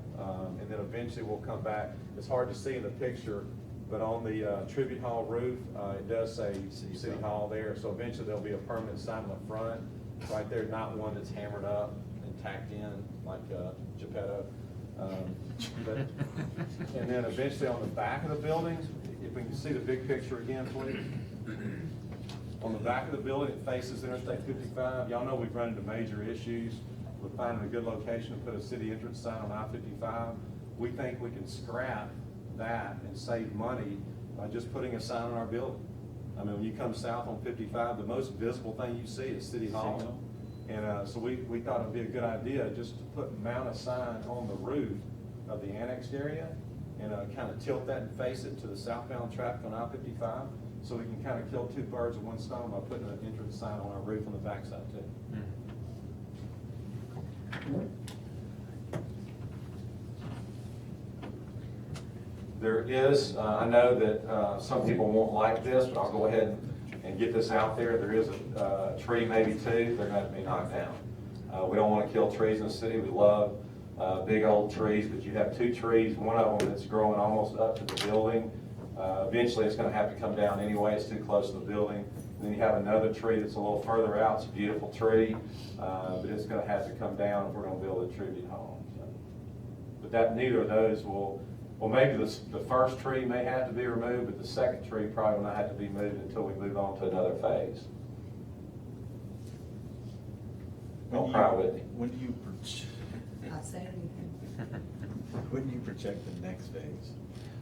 And then eventually we'll come back. It's hard to see in the picture, but on the Tribute Hall roof, it does say City Hall there. So eventually there'll be a permanent sign on the front, right there, not one that's hammered up and tacked in like Geppetto. And then eventually on the back of the building, if we can see the big picture again, please. On the back of the building, it faces Interstate 55. Y'all know we've run into major issues with finding a good location to put a city entrance sign on I-55. We think we can scrap that and save money by just putting a sign on our building. I mean, when you come south on 55, the most visible thing you see is City Hall. And so we thought it'd be a good idea just to mount a sign on the roof of the annexed area and kind of tilt that and face it to the southbound traffic on I-55, so we can kind of kill two birds with one stone by putting an entrance sign on our roof on the backside too. There is, I know that some people won't like this, but I'll go ahead and get this out there. There is a tree, maybe two, they're going to be knocked down. We don't want to kill trees in the city. We love big old trees, but you have two trees, one of them that's growing almost up to the building. Eventually it's going to have to come down anyway, it's too close to the building. And then you have another tree that's a little further out, it's a beautiful tree, but it's going to have to come down if we're going to build a tribute home. So. But neither of those will, well, maybe the first tree may have to be removed, but the second tree probably will not have to be moved until we move on to another phase. Don't cry with me. When do you, Not saying anything. when do you project the next phase?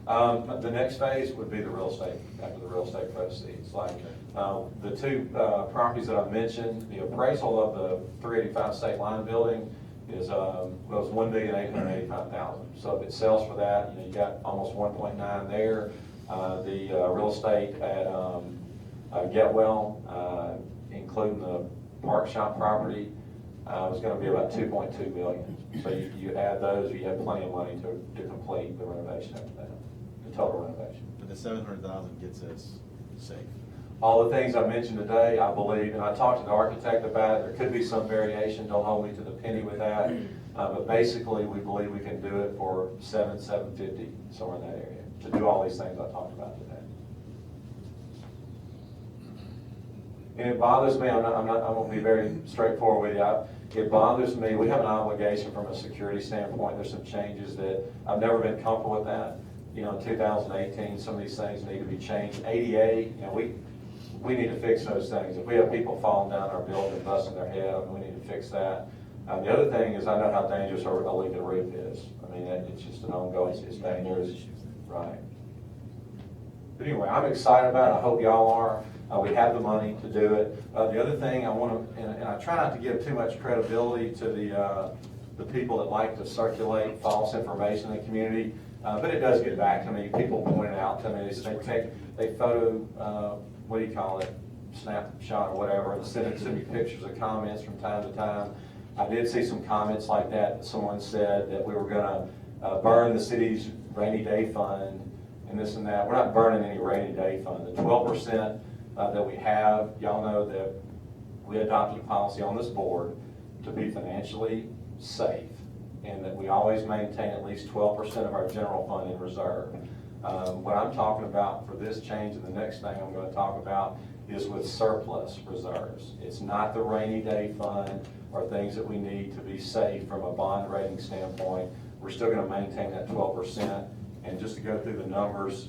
The next phase would be the real estate, after the real estate proceeds. Like the two properties that I mentioned, the appraisal of the 385 State Line building is was $1,885,000. So if it sells for that, you got almost 1.9 there. The real estate at Getwell, including the Park Shop property, was going to be about $2.2 million. So you add those, you have plenty of money to complete the renovation after that, the total renovation. But the $700,000 gets us safe. All the things I mentioned today, I believe, and I talked to the architect about it, there could be some variation, don't hold me to the penny with that, but basically we believe we can do it for $750, somewhere in that area, to do all these things I talked about today. And it bothers me, I'm going to be very straightforward with you. It bothers me, we have an obligation from a security standpoint. There's some changes that I've never been comfortable with that. In 2018, some of these things need to be changed. ADA, we need to fix those things. If we have people falling down our building, busting their head, we need to fix that. The other thing is, I know how dangerous a leaking roof is. I mean, it's just an ongoing, it's dangerous. Right. But anyway, I'm excited about it. I hope y'all are. We have the money to do it. The other thing I want to, and I try not to give too much credibility to the people that like to circulate false information in the community, but it does get back to me. People point it out to me. They photo, snapshot or whatever, and send me pictures of comments from time to time. I did see some comments like that. Someone said that we were gonna burn the city's rainy day fund and this and that. We're not burning any rainy day fund. The 12% that we have, y'all know that we adopted a policy on this board to be financially safe, and that we always maintain at least 12% of our general fund in reserve. What I'm talking about for this change and the next thing I'm going to talk about is with surplus reserves. It's not the rainy day fund or things that we need to be safe from a bond rating standpoint. We're still going to maintain that 12%. And just to go through the numbers,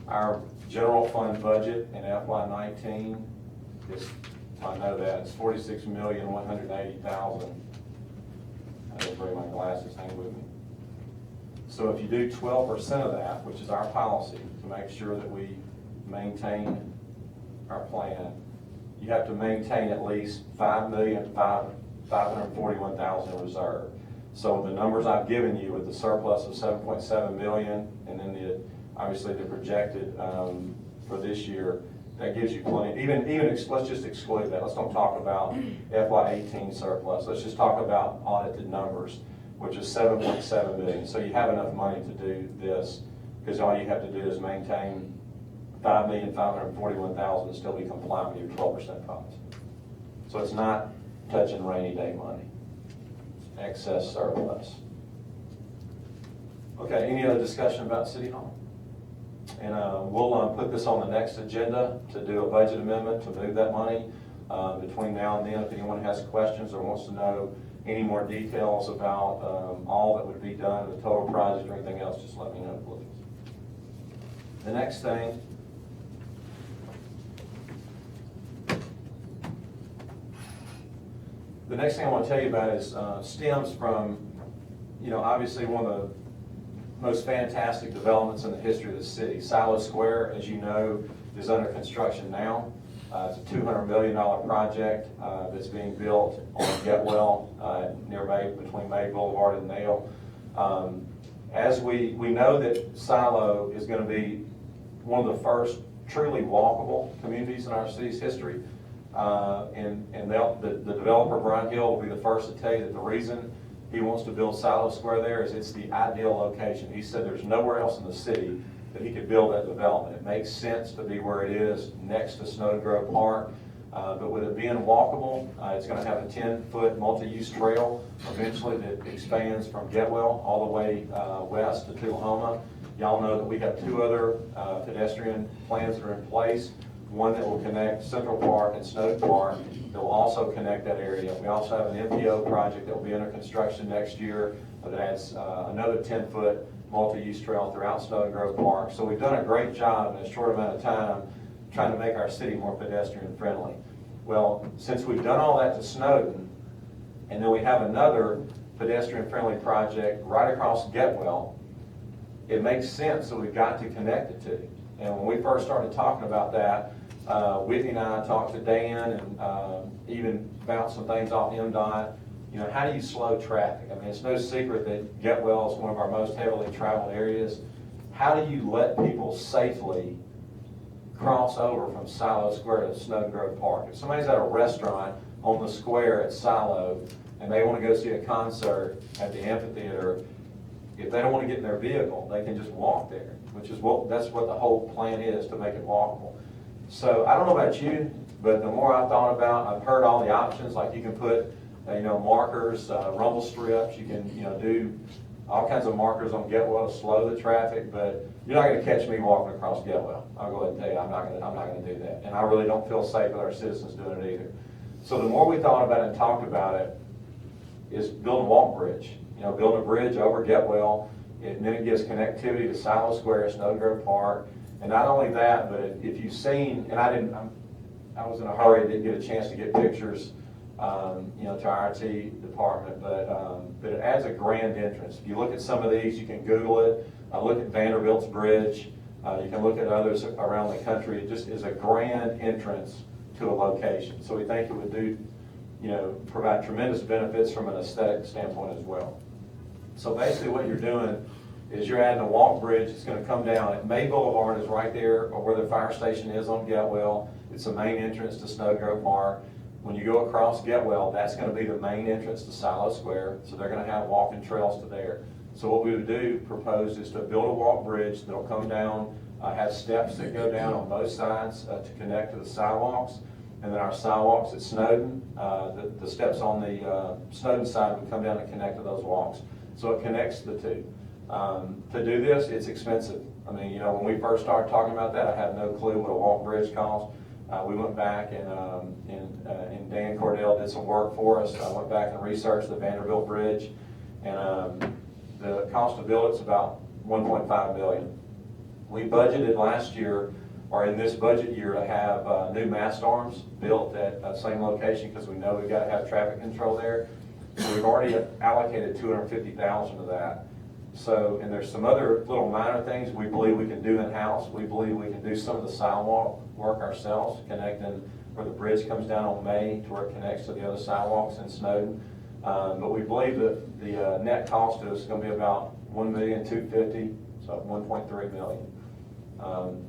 our general fund budget in FY19 is, I know that, it's $46,180,000. I didn't bring my glasses, hang with me. So if you do 12% of that, which is our policy to make sure that we maintain our plan, you have to maintain at least $5,541,000 in reserve. So the numbers I've given you with the surplus of $7.7 million, and then obviously the projected for this year, that gives you plenty. Let's just exclude that. Let's don't talk about FY18 surplus. Let's just talk about audited numbers, which is $7.7 million. So you have enough money to do this, because all you have to do is maintain $5,541,000 and still be compliant with your 12% policy. So it's not touching rainy day money. It's excess surplus. Okay, any other discussion about City Hall? And we'll put this on the next agenda to do a budget amendment to move that money. Between now and then, if anyone has questions or wants to know any more details about all that would be done, the total project or anything else, just let me know, please. The next thing I want to tell you about is stems from, obviously one of the most fantastic developments in the history of the city. Silo Square, as you know, is under construction now. It's a $200 million project that's being built on Getwell between May Boulevard and Nail. As we know that Silo is going to be one of the first truly walkable communities in our city's history. And the developer, Brian Hill, will be the first to tell you that the reason he wants to build Silo Square there is it's the ideal location. He said there's nowhere else in the city that he could build that development. It makes sense to be where it is next to Snowgrove Park. But with it being walkable, it's going to have a 10-foot multi-use trail eventually that expands from Getwell all the way west to Tullahoma. Y'all know that we have two other pedestrian plans that are in place. One that will connect Central Park and Snow Park that will also connect that area. We also have an MPO project that will be under construction next year that adds another 10-foot multi-use trail throughout Snowgrove Park. So we've done a great job in a short amount of time trying to make our city more pedestrian friendly. Well, since we've done all that to Snowden, and then we have another pedestrian friendly project right across Getwell, it makes sense that we've got to connect the two. And when we first started talking about that, Whitney and I talked to Dan and even bounced some things off MDOT. How do you slow traffic? I mean, it's no secret that Getwell is one of our most heavily traveled areas. How do you let people safely cross over from Silo Square to Snowgrove Park? If somebody's at a restaurant on the square at Silo and they want to go see a concert at the amphitheater, if they don't want to get in their vehicle, they can just walk there, that's what the whole plan is, to make it walkable. So I don't know about you, but the more I've thought about, I've heard all the options, like you can put, markers, rumble strips, you can, do all kinds of markers on Getwell to slow the traffic, but you're not going to catch me walking across Getwell. I'll go ahead and tell you, I'm not going to do that. And I really don't feel safe with our citizens doing it either. So the more we thought about it and talked about it, is build a walk bridge. Build a bridge over Getwell, and then it gives connectivity to Silo Square, Snowgrove Park. And not only that, but if you've seen, and I was in a hurry, didn't get a chance to get pictures, to our IT department, but it adds a grand entrance. If you look at some of these, you can Google it. Look at Vanderbilt's Bridge. You can look at others around the country. It just is a grand entrance to a location. So we think it would provide tremendous benefits from an aesthetic standpoint as well. So basically what you're doing is you're adding a walk bridge. It's going to come down at May Boulevard is right there, or where the fire station is on Getwell. It's the main entrance to Snowgrove Park. when you go across Getwell, that's gonna be the main entrance to Silo Square, so they're gonna have walking trails to there. So what we would do, propose, is to build a walk bridge that'll come down, have steps that go down on both sides to connect to the sidewalks. And then our sidewalks at Snowden, the steps on the Snowden side would come down and connect to those walks. So it connects the two. To do this, it's expensive. I mean, you know, when we first started talking about that, I had no clue what a walk bridge cost. We went back and Dan Cordell did some work for us. I went back and researched the Vanderbilt Bridge, and the cost to build it's about $1.5 million. We budgeted last year, or in this budget year, to have new mast arms built at that same location because we know we've got to have traffic control there. So we've already allocated $250,000 of that. So, and there's some other little minor things we believe we can do in-house. We believe we can do some of the sidewalk work ourselves, connecting where the bridge comes down on May to where it connects to the other sidewalks in Snowden. But we believe that the net cost to us is going to be about $1,250,000, so $1.3 million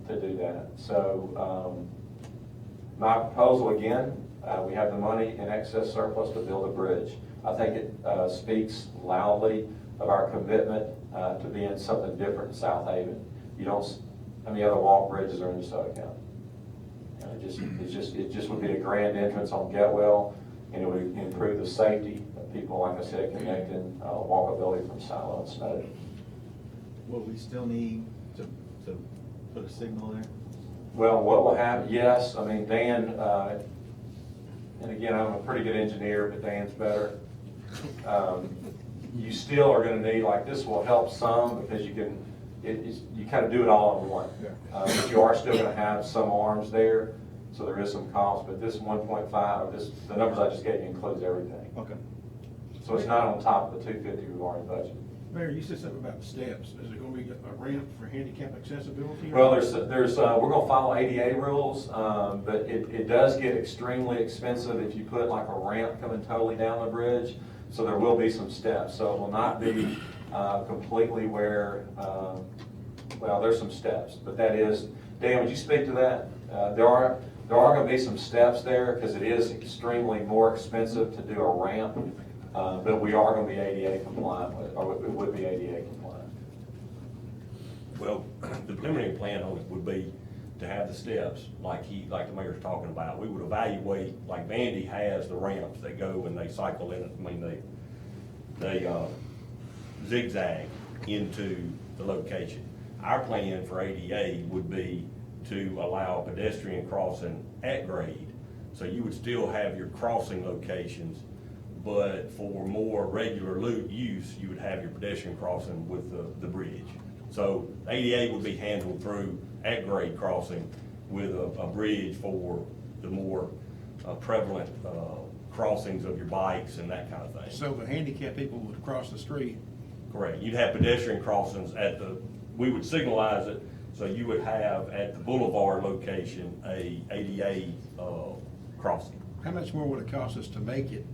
to do that. So my proposal again, we have the money in excess surplus to build a bridge. I think it speaks loudly of our commitment to being something different in Southaven. You don't, how many other walk bridges are in DeSoto County? It just would be a grand entrance on Getwell, and it would improve the safety of people, like I said, connecting walkability from Silo and Snowden. Will we still need to put a signal there? Well, what will happen, yes, I mean, Dan, and again, I'm a pretty good engineer, but Dan's better. You still are gonna need, like, this will help some because you can, you kind of do it all in one. But you are still gonna have some arms there, so there is some cost, but this 1.5, the numbers I just gave you includes everything. Okay. So it's not on top of the 250 we've already budgeted. Mayor, you said something about steps. Is it gonna be a ramp for handicap accessibility? Well, we're gonna follow ADA rules, but it does get extremely expensive if you put like a ramp coming totally down the bridge. So there will be some steps. So it will not be completely where, well, there's some steps, but that is, Dan, would you speak to that? There are gonna be some steps there because it is extremely more expensive to do a ramp. But we are gonna be ADA compliant with, or it would be ADA compliant. Well, the preliminary plan on it would be to have the steps like the mayor's talking about. We would evaluate, like Vandy has the ramps, they go and they cycle in, I mean, they zigzag into the location. Our plan for ADA would be to allow pedestrian crossing at grade. So you would still have your crossing locations, but for more regular use, you would have your pedestrian crossing with the bridge. So ADA would be handled through at-grade crossing with a bridge for the more prevalent crossings of your bikes and that kind of thing. So the handicapped people would cross the street. Correct. You'd have pedestrian crossings we would signalize it, so you would have at the boulevard location a ADA crossing. How much more would it cost us to make it?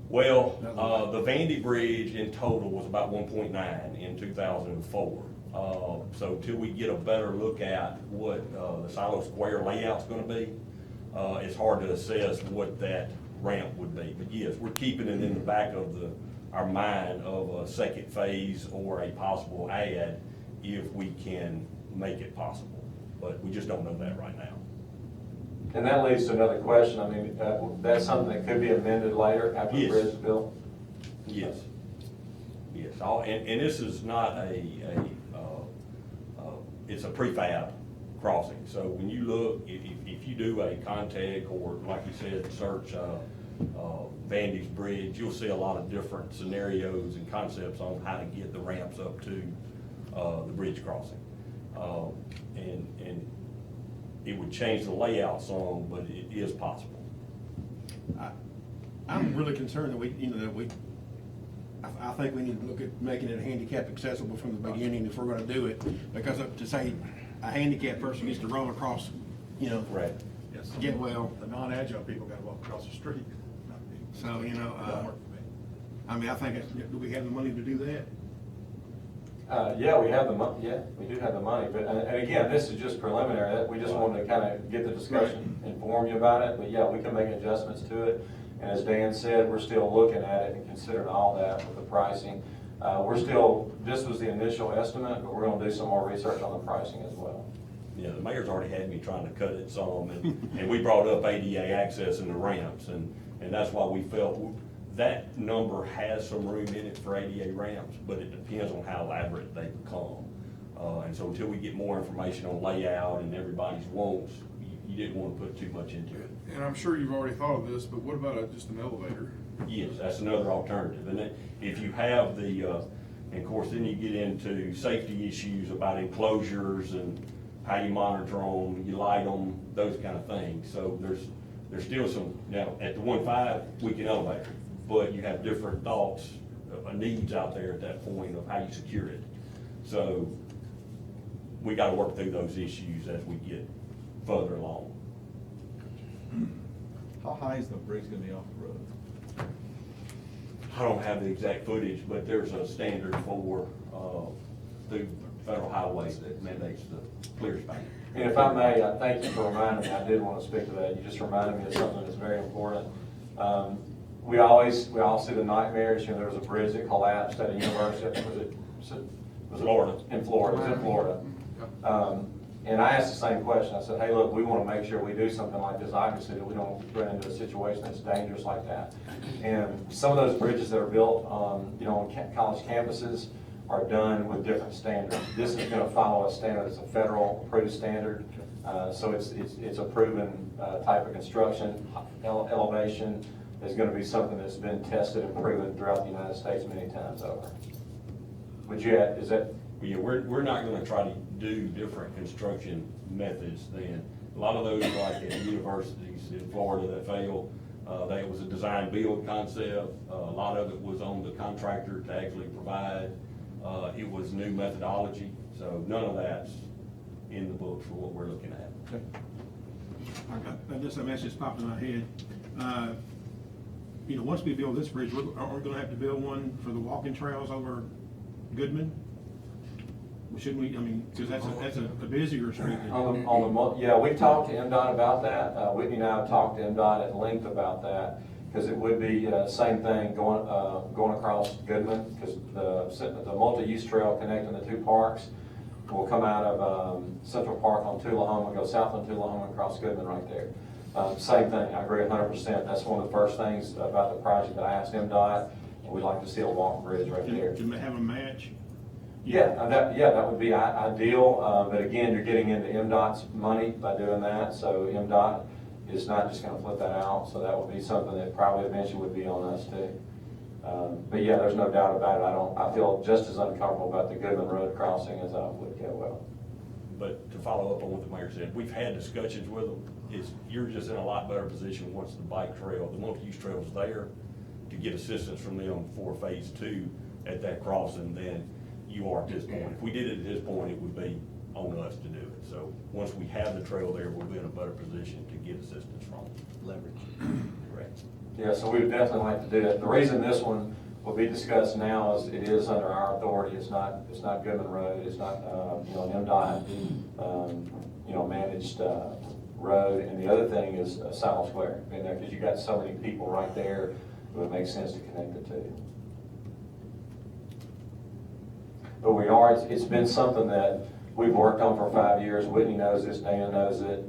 Well, the Vandy Bridge in total was about 1.9 in 2004. So till we get a better look at what the Silo Square layout's gonna be, it's hard to assess what that ramp would be. But yes, we're keeping it in the back of our mind of a second phase or a possible add if we can make it possible. But we just don't know that right now. And that leads to another question. I mean, that's something that could be amended later after the Yes. bridge is built? Yes. Yes, and this is not it's a prefab crossing. So when you look, if you do a Contec or like you said, search Vandy's Bridge, you'll see a lot of different scenarios and concepts on how to get the ramps up to the bridge crossing. And it would change the layout some, but it is possible. I'm really concerned that I think we need to look at making it handicap accessible from the beginning if we're gonna do it. Because to say a handicapped person gets to roll across, Correct. Yes. get well. The non-agile people gotta walk across the street. So, Don't work for me. I mean, I think, do we have the money to do that? Yeah, we have the yeah, we do have the money, but, and again, this is just preliminary, we just wanted to kind of get the discussion, inform you about it, but yeah, we can make adjustments to it. And as Dan said, we're still looking at it and considering all that with the pricing. This was the initial estimate, but we're gonna do some more research on the pricing as well. Yeah, the mayor's already had me trying to cut it some, and we brought up ADA access and the ramps, and that's why we felt that number has some room in it for ADA ramps, but it depends on how elaborate they become. And so until we get more information on layout and everybody's wants, you didn't want to put too much into it. And I'm sure you've already thought of this, but what about just an elevator? Yes, that's another alternative. And if you have the, and of course, then you get into safety issues about enclosures and how you monitor them, you light them, those kind of things. So there's still some, now, at the 1.5, we can elevate it, but you have different thoughts, needs out there at that point of how you secure it. So we got to work through those issues as we get further along. How high is the bridge gonna be off the road? I don't have the exact footage, but there's a standard for, the federal highways that mandates the clear span. And if I may, I thank you for reminding me, I did want to speak to that, you just reminded me of something that's very important. We all see the nightmares, there was a bridge that collapsed at a university, was it Florida. In Florida, it was in Florida. And I asked the same question. I said, hey, look, we want to make sure we do something like this, obviously, that we don't run into a situation that's dangerous like that. And some of those bridges that are built, on college campuses are done with different standards. This is going to follow a standard. It's a federal approved standard. So it's a proven type of construction. Elevation is going to be something that's been tested and proven throughout the United States many times over. Would you add, is that? Yeah, we're not gonna try to do different construction methods than, a lot of those like at universities in Florida that failed, that was a design build concept, a lot of it was on the contractor to actually provide, it was new methodology, so none of that's in the books for what we're looking at. I guess a message popped in my head. Once we build this bridge, are we gonna have to build one for the walking trails over Goodman? Shouldn't we, because that's a busier street. Yeah, we've talked to MDOT about that. Whitney and I have talked to MDOT at length about that, because it would be same thing going across Goodman, because the multi-use trail connecting the two parks will come out of Central Park on Tullahoma, go south on Tullahoma, across Goodman right there. Same thing, I agree 100%. That's one of the first things about the project that I asked MDOT, and we'd like to see a walking bridge right there. Can we have a match? Yeah, that would be ideal, but again, you're getting into MDOT's money by doing that, so MDOT is not just gonna flip that out, so that would be something that probably eventually would be on us too. But yeah, there's no doubt about it, I feel just as uncomfortable about the Goodman Road crossing as I would Getwell. But to follow up on what the mayor said, we've had discussions with them, you're just in a lot better position once the bike trail, the multi-use trail is there, to get assistance from them for phase 2 at that crossing than you are at this point. If we did it at this point, it would be on us to do it. So once we have the trail there, we'll be in a better position to get assistance from them. Leverage. Correct. Yeah, so we would definitely like to do that. The reason this one will be discussed now is it is under our authority. It's not Goodman Road. It's not an MDOT managed road. And the other thing is Silo Square, because you got so many people right there, it would make sense to connect the two. But it's been something that we've worked on for 5 years. Whitney knows this, Dan knows it.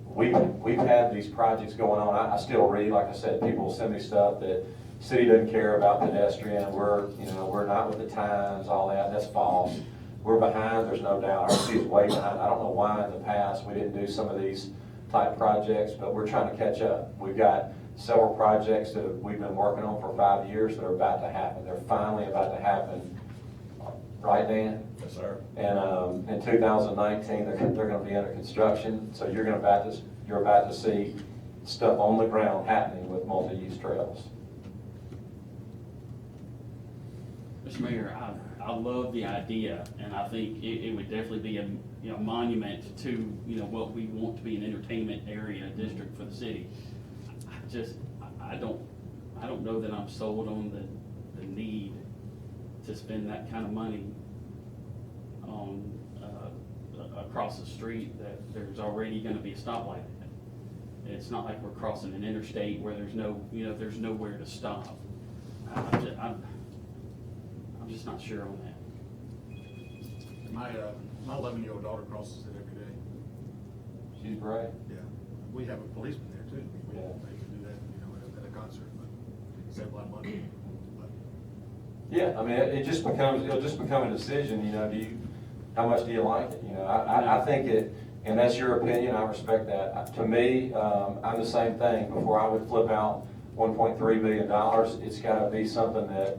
We've had these projects going on. I still read, like I said, people send me stuff that city doesn't care about pedestrian. We're not with the times, all that. That's false. We're behind, there's no doubt. Our city's way behind. I don't know why in the past we didn't do some of these type projects, but we're trying to catch up. We've got several projects that we've been working on for 5 years that are about to happen. They're finally about to happen. Right, Dan? Yes, sir. And in 2019, they're going to be under construction. So you're about to see stuff on the ground happening with multi-use trails. Mr. Mayor, I love the idea, and I think it would definitely be a monument to what we want to be an entertainment area district for the city. I don't know that I'm sold on the need to spend that kind of money on, across the street that there's already gonna be a stoplight. It's not like we're crossing an interstate where there's no, there's nowhere to stop. I'm just not sure on that. My 11-year-old daughter crosses it every day. She's great. Yeah. We have a policeman there too. Yeah. They can do that, at a concert, but save a lot of money. But Yeah, I mean, it'll just become a decision, how much do you like it? I think it, and that's your opinion, I respect that. To me, I'm the same thing. Before I would flip out $1.3 million, it's gotta be something that,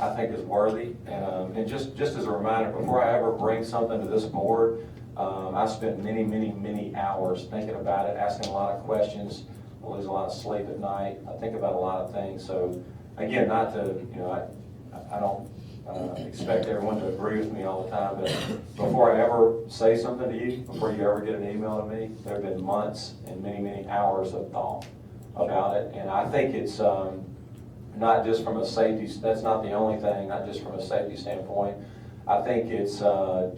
I think is worthy. And just as a reminder, before I ever bring something to this board, I spent many hours thinking about it, asking a lot of questions. I lose a lot of sleep at night. I think about a lot of things. So again, not to, I don't expect everyone to agree with me all the time, but before I ever say something to you, before you ever get an email to me, there have been months and many hours of thought about it. And I think it's not just from a safety, that's not the only thing, not just from a safety standpoint. I think it's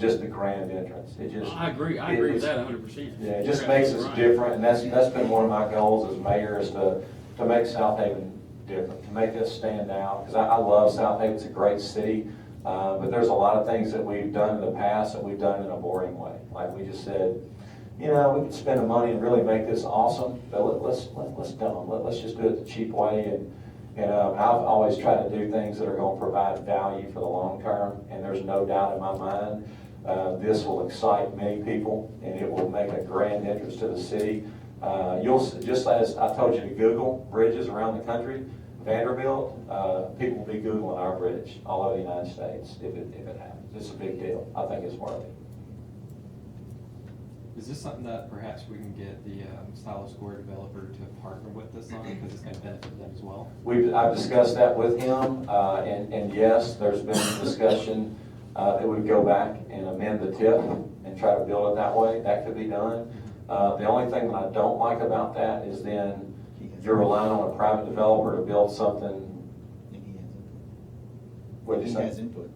just the grand entrance. It just. I agree with that 100%. Yeah, it just makes us different, and that's been one of my goals as mayor, is to make Southaven different, to make us stand out, because I love Southaven. It's a great city, but there's a lot of things that we've done in the past that we've done in a boring way. Like we just said, we could spend the money and really make this awesome, but let's don't. Let's just do it the cheap way. And I've always tried to do things that are going to provide value for the long term, and there's no doubt in my mind this will excite many people, and it will make a grand entrance to the city. Just as I told you to Google bridges around the country, Vanderbilt, people will be Googling our bridge all over the United States if it happens. It's a big deal. I think it's worthy. Is this something that perhaps we can get the Silo Square developer to partner with us on, because it's going to benefit them as well? I've discussed that with him, and yes, there's been discussion that we go back and amend the TIF and try to build it that way. That could be done. The only thing that I don't like about that is then you're relying on a private developer to build something. What'd you say? He has input.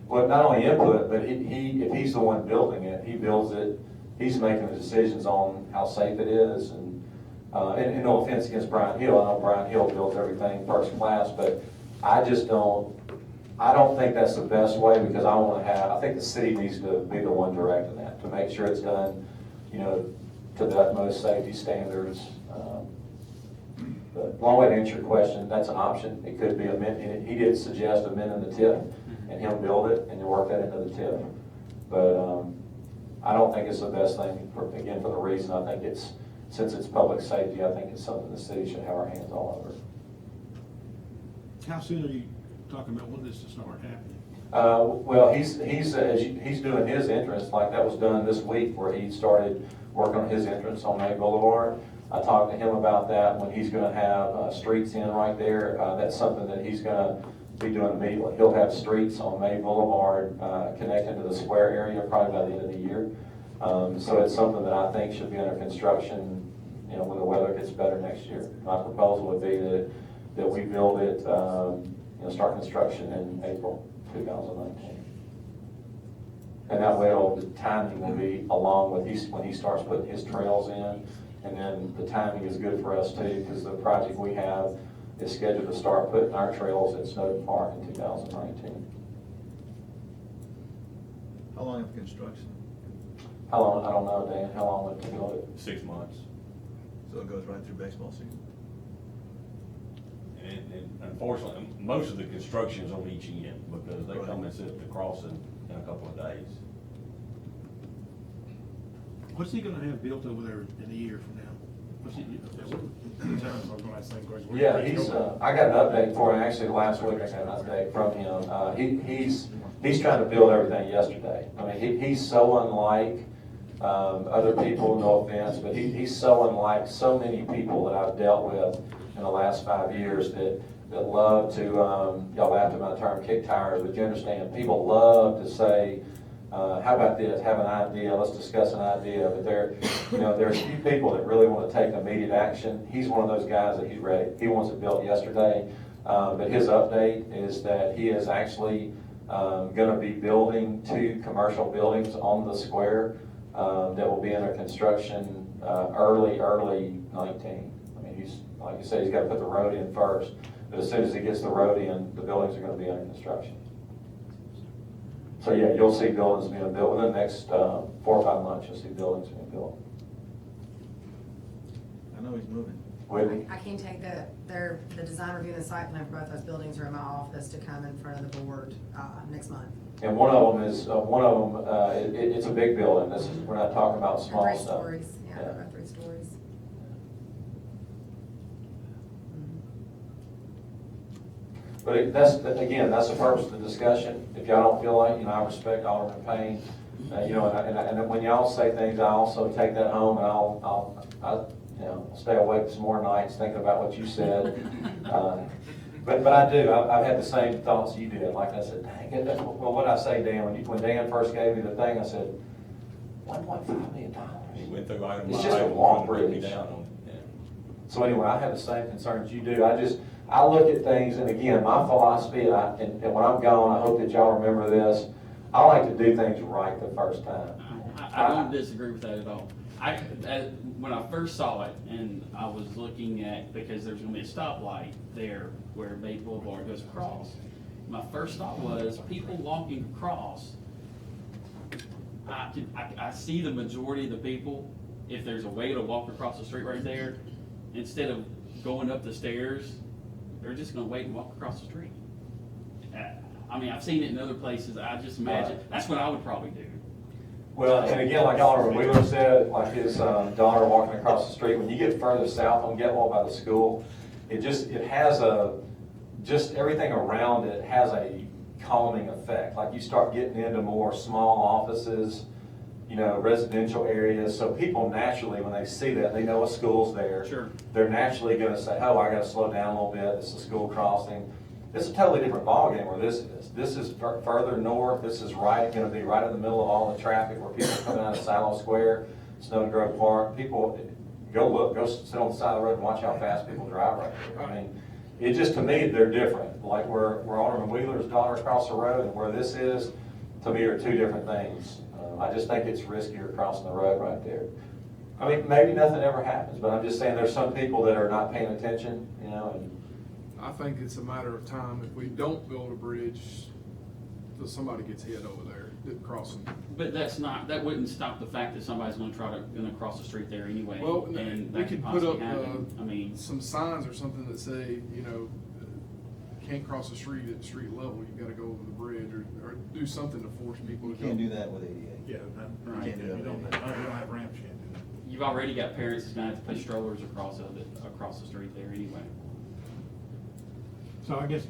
Well, not only input, but if he's the one building it, he builds it. He's making the decisions on how safe it is, and no offense against Brian Hill. I know Brian Hill builds everything first class, but I don't think that's the best way, because I think the city needs to be the one directing that, to make sure it's done, to the utmost safety standards. But long way to answer your question, that's an option. It could be amended. He did suggest amending the TIF and him build it and then work that into the TIF. But I don't think it's the best thing, for the reason I think since it's public safety, I think it's something the city should have our hands all over. How soon are you talking about when this to start happening? Well, he's doing his entrance, like that was done this week, where he started working on his entrance on May Boulevard. I talked to him about that, when he's going to have streets in right there. That's something that he's going to be doing immediately. He'll have streets on May Boulevard connecting to the square area probably by the end of the year. So it's something that I think should be under construction, when the weather gets better next year. My proposal would be that we build it, start construction in April 2019. And that way the timing will be along with when he starts putting his trails in. And then the timing is good for us too, because the project we have is scheduled to start putting our trails at Snowden Park in 2019. How long of construction? How long? I don't know, Dan. How long would it build it? 6 months. So it goes right through baseball season? And unfortunately, most of the construction's on each end, because they come and set the crossing in a couple of days. What's he gonna have built over there in a year from now? What's he, Yeah, I got an update for him. Actually, last week I got an update from him. He's trying to build everything yesterday. I mean, he's so unlike other people, no offense, but he's so unlike so many people that I've dealt with in the last 5 years that love to, y'all laughed at my term, kick tires, but you understand, people love to say, how about this, have an idea, let's discuss an idea, but there's a few people that really want to take immediate action. He's one of those guys that he's ready. He wants it built yesterday. But his update is that he is actually gonna be building 2 commercial buildings on the square that will be under construction early 19. I mean, he's, like you said, he's gotta put the road in first, but as soon as he gets the road in, the buildings are gonna be under construction. So yeah, you'll see buildings being built within the next 4 or 5 months. You'll see buildings being built. I know he's moving. Whitney? I can take the design review and the site plan for both those buildings are in my office to come in front of the board next month. And one of them is, it's a big building. This is, we're not talking about small They're 3 stuff. stories, yeah, they're both 3 stories. But that's the purpose of the discussion. If y'all don't feel like, I respect Alderman Payne, and when y'all say things, I also take that home and I'll stay awake some more nights thinking about what you said. But I do. I've had the same thoughts you did. Like I said, dang it. Well, what did I say, Dan? When Dan first gave me the thing, I said, $1.5 million. He went through item by It's just a item, walk broke it bridge. down on it. So anyway, I have the same concerns you do. I look at things, and again, my philosophy, and when I'm gone, I hope that y'all remember this, I like to do things right the first time. I don't disagree with that at all. When I first saw it, and I was looking at, because there's gonna be a stoplight there where Bay Boulevard goes across, my first thought was, people walking across, I see the majority of the people, if there's a way to walk across the street right there, instead of going up the stairs, they're just gonna wait and walk across the street. I mean, I've seen it in other places, I just imagine, that's what I would probably do. Well, and again, like Alderman Wheeler said, like his daughter walking across the street, when you get further south on Getwell by the school, it has just everything around it has a calming effect. Like you start getting into more small offices, residential areas, so people naturally, when they see that, they know a school's there. Sure. They're naturally gonna say, oh, I gotta slow down a little bit, this is a school crossing. It's a totally different ballgame where this is. This is further north, this is gonna be right in the middle of all the traffic where people are coming out of Silo Square, Snow Grove Park. People, go sit on the side of the road and watch how fast people drive right there. I mean, it just, to me, they're different. Like where Alderman Wheeler's daughter across the road and where this is, to me, are 2 different things. I just think it's riskier crossing the road right there. I mean, maybe nothing ever happens, but I'm just saying there's some people that are not paying attention, and I think it's a matter of time. If we don't build a bridge, till somebody gets hit over there crossing. But that wouldn't stop the fact that somebody's gonna cross the street there anyway. Well, and we that could could put up possibly happen. I mean, some signs or something that say, can't cross the street at street level. You've got to go over the bridge, or do something to force people You to go. can't do that with ADA. Yeah, Right. you don't have ramps, you can't do that. you've already got parents that's gonna have to put strollers across the street there anyway. So I guess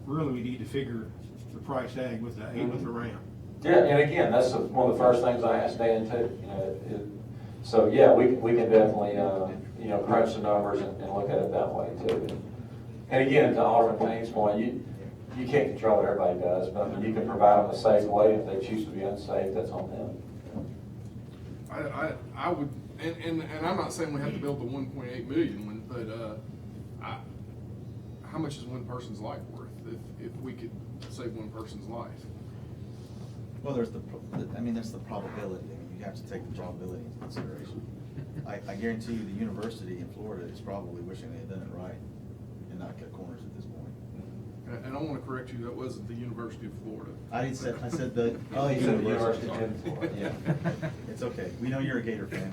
really we need to figure the price tag with the ramp. yeah, and again, that's one of the first things I asked Dan too. So yeah, we can definitely crunch the numbers and look at it that way too. And again, to Alderman Payne's point, you can't control what everybody does, but I mean, you can provide them a safe way. If they choose to be unsafe, that's on them. I would, and I'm not saying we have to build the 1.8 million one, but how much is one person's life worth if we could save one person's life? Well, there's the probability. I mean, you have to take the probability into consideration. I guarantee you the university in Florida is probably wishing they had done it right and not cut corners at this point. And I want to correct you, that wasn't the University of Florida. I said the, You said the university. University in Florida. Yeah, it's okay. We know you're a Gator fan.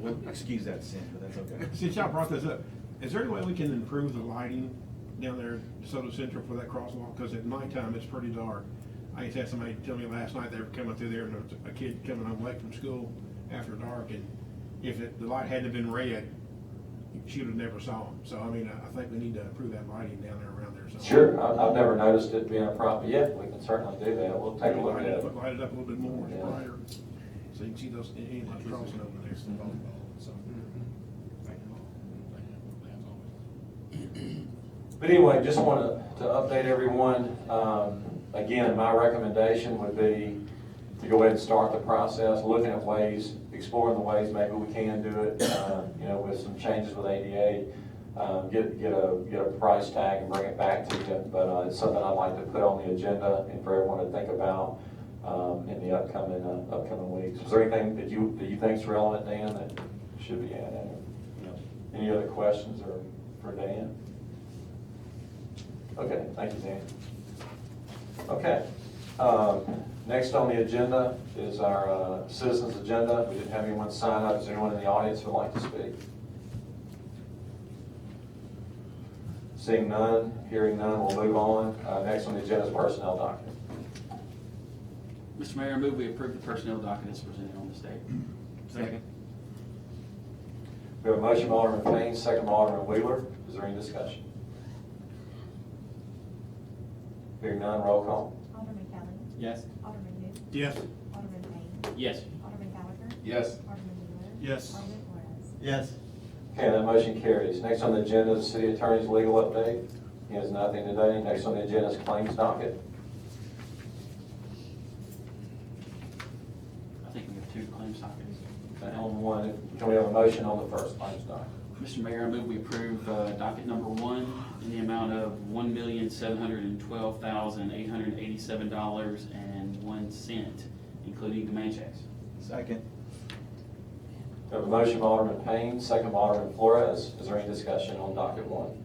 We'll excuse that sin, but that's okay. Since y'all brought this up, is there any way we can improve the lighting down there at DeSoto Central for that crosswalk? Because at nighttime, it's pretty dark. I just had somebody tell me last night they were coming through there and there was a kid coming home late from school after dark, and if the light hadn't been red, she would have never saw him. So, I mean, I think we need to improve that lighting down there around there. So. Sure, I've never noticed it being a problem yet. We can certainly do that. We'll take a look at it. Light it up a little bit more, it's Yeah. brighter, so you can see those engines crossing over there. But anyway, just want to update everyone. Again, my recommendation would be to go ahead and start the process, looking at ways, exploring the ways maybe we can do it, with some changes with ADA. get a price tag and bring it back to you. But it's something I'd like to put on the agenda and for everyone to think about in the upcoming weeks. Is there anything that you think is relevant, Dan, that should be added? Any other questions or for Dan? Okay, thank you, Dan. Okay. Next on the agenda is our citizens agenda. We didn't have anyone sign up. Is there anyone in the audience who would like to speak? Seeing none, hearing none, we'll move on. Next on the agenda is personnel document. Mr. Mayor, I move we approve the personnel document as presented on this date. Second. We have a motion by Alderman Payne, second by Alderman Wheeler. Is there any discussion? Hearing none, roll call. Alderman Kelly. Yes. Alderman who? Yes. Alderman Payne. Yes. Alderman Gallagher. Yes. Alderman Wheeler. Yes. Alderman Flores. Yes. Okay, that motion carries. Next on the agenda is the city attorney's legal update. He has nothing today. Next on the agenda is claims docket. I think we have two claims dockets. On one, can we have a motion on the first claims docket? Mr. Mayor, I move we approve docket number 1 in the amount of $1,712,887.01, including demand checks. Second. We have a motion by Alderman Payne, second by Alderman Flores. Is there any discussion on docket 1?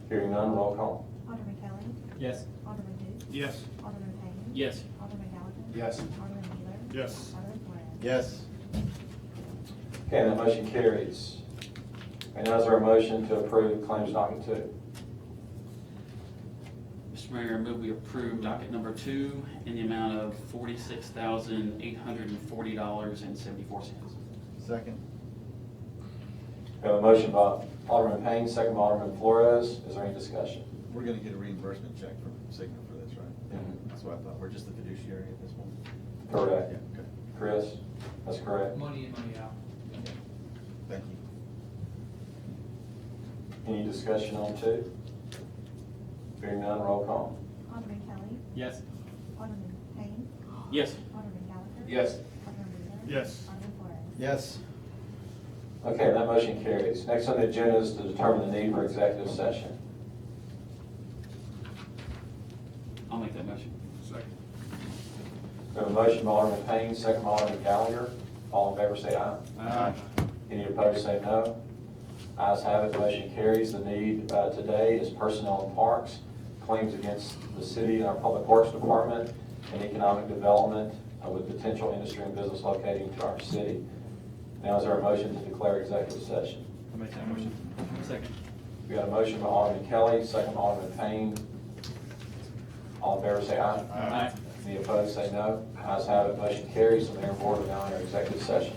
Hearing none, roll call. Alderman Kelly. Yes. Alderman who? Yes. Alderman Payne. Yes. Alderman Gallagher. Yes. Alderman Wheeler. Yes. Alderman Flores. Yes. Okay, that motion carries. And now is there a motion to approve claims docket 2? Mr. Mayor, I move we approve docket number 2 in the amount of $46,840.74. Second. We have a motion by Alderman Payne, second by Alderman Flores. Is there any discussion? We're gonna get a reimbursement check from Cigna for this, right? Mhm. That's what I thought. We're just the fiduciary at this point? Correct. Yeah, okay. Chris, that's correct. Money in, money out. Thank you. Any discussion on 2? Hearing none, roll call. Alderman Kelly. Yes. Alderman Payne. Yes. Alderman Gallagher. Yes. Alderman Wheeler. Yes. Alderman Flores. Yes. Okay, that motion carries. Next on the agenda is to determine the need for executive session. I'll make that motion. Second. We have a motion by Alderman Payne, second by Alderman Gallagher. All in favor say aye. Aye. Any opposed say no. Ayes have it, motion carries. The need today is personnel and parks, claims against the city and our public works department, and economic development with potential industry and business locating to our city. Now is there a motion to declare executive session? I'll make that motion. Second. We got a motion by Alderman Kelly, second by Alderman Payne. All in favor say aye. Aye. Any opposed say no. Ayes have it, motion carries. The mayor and board are now in executive session.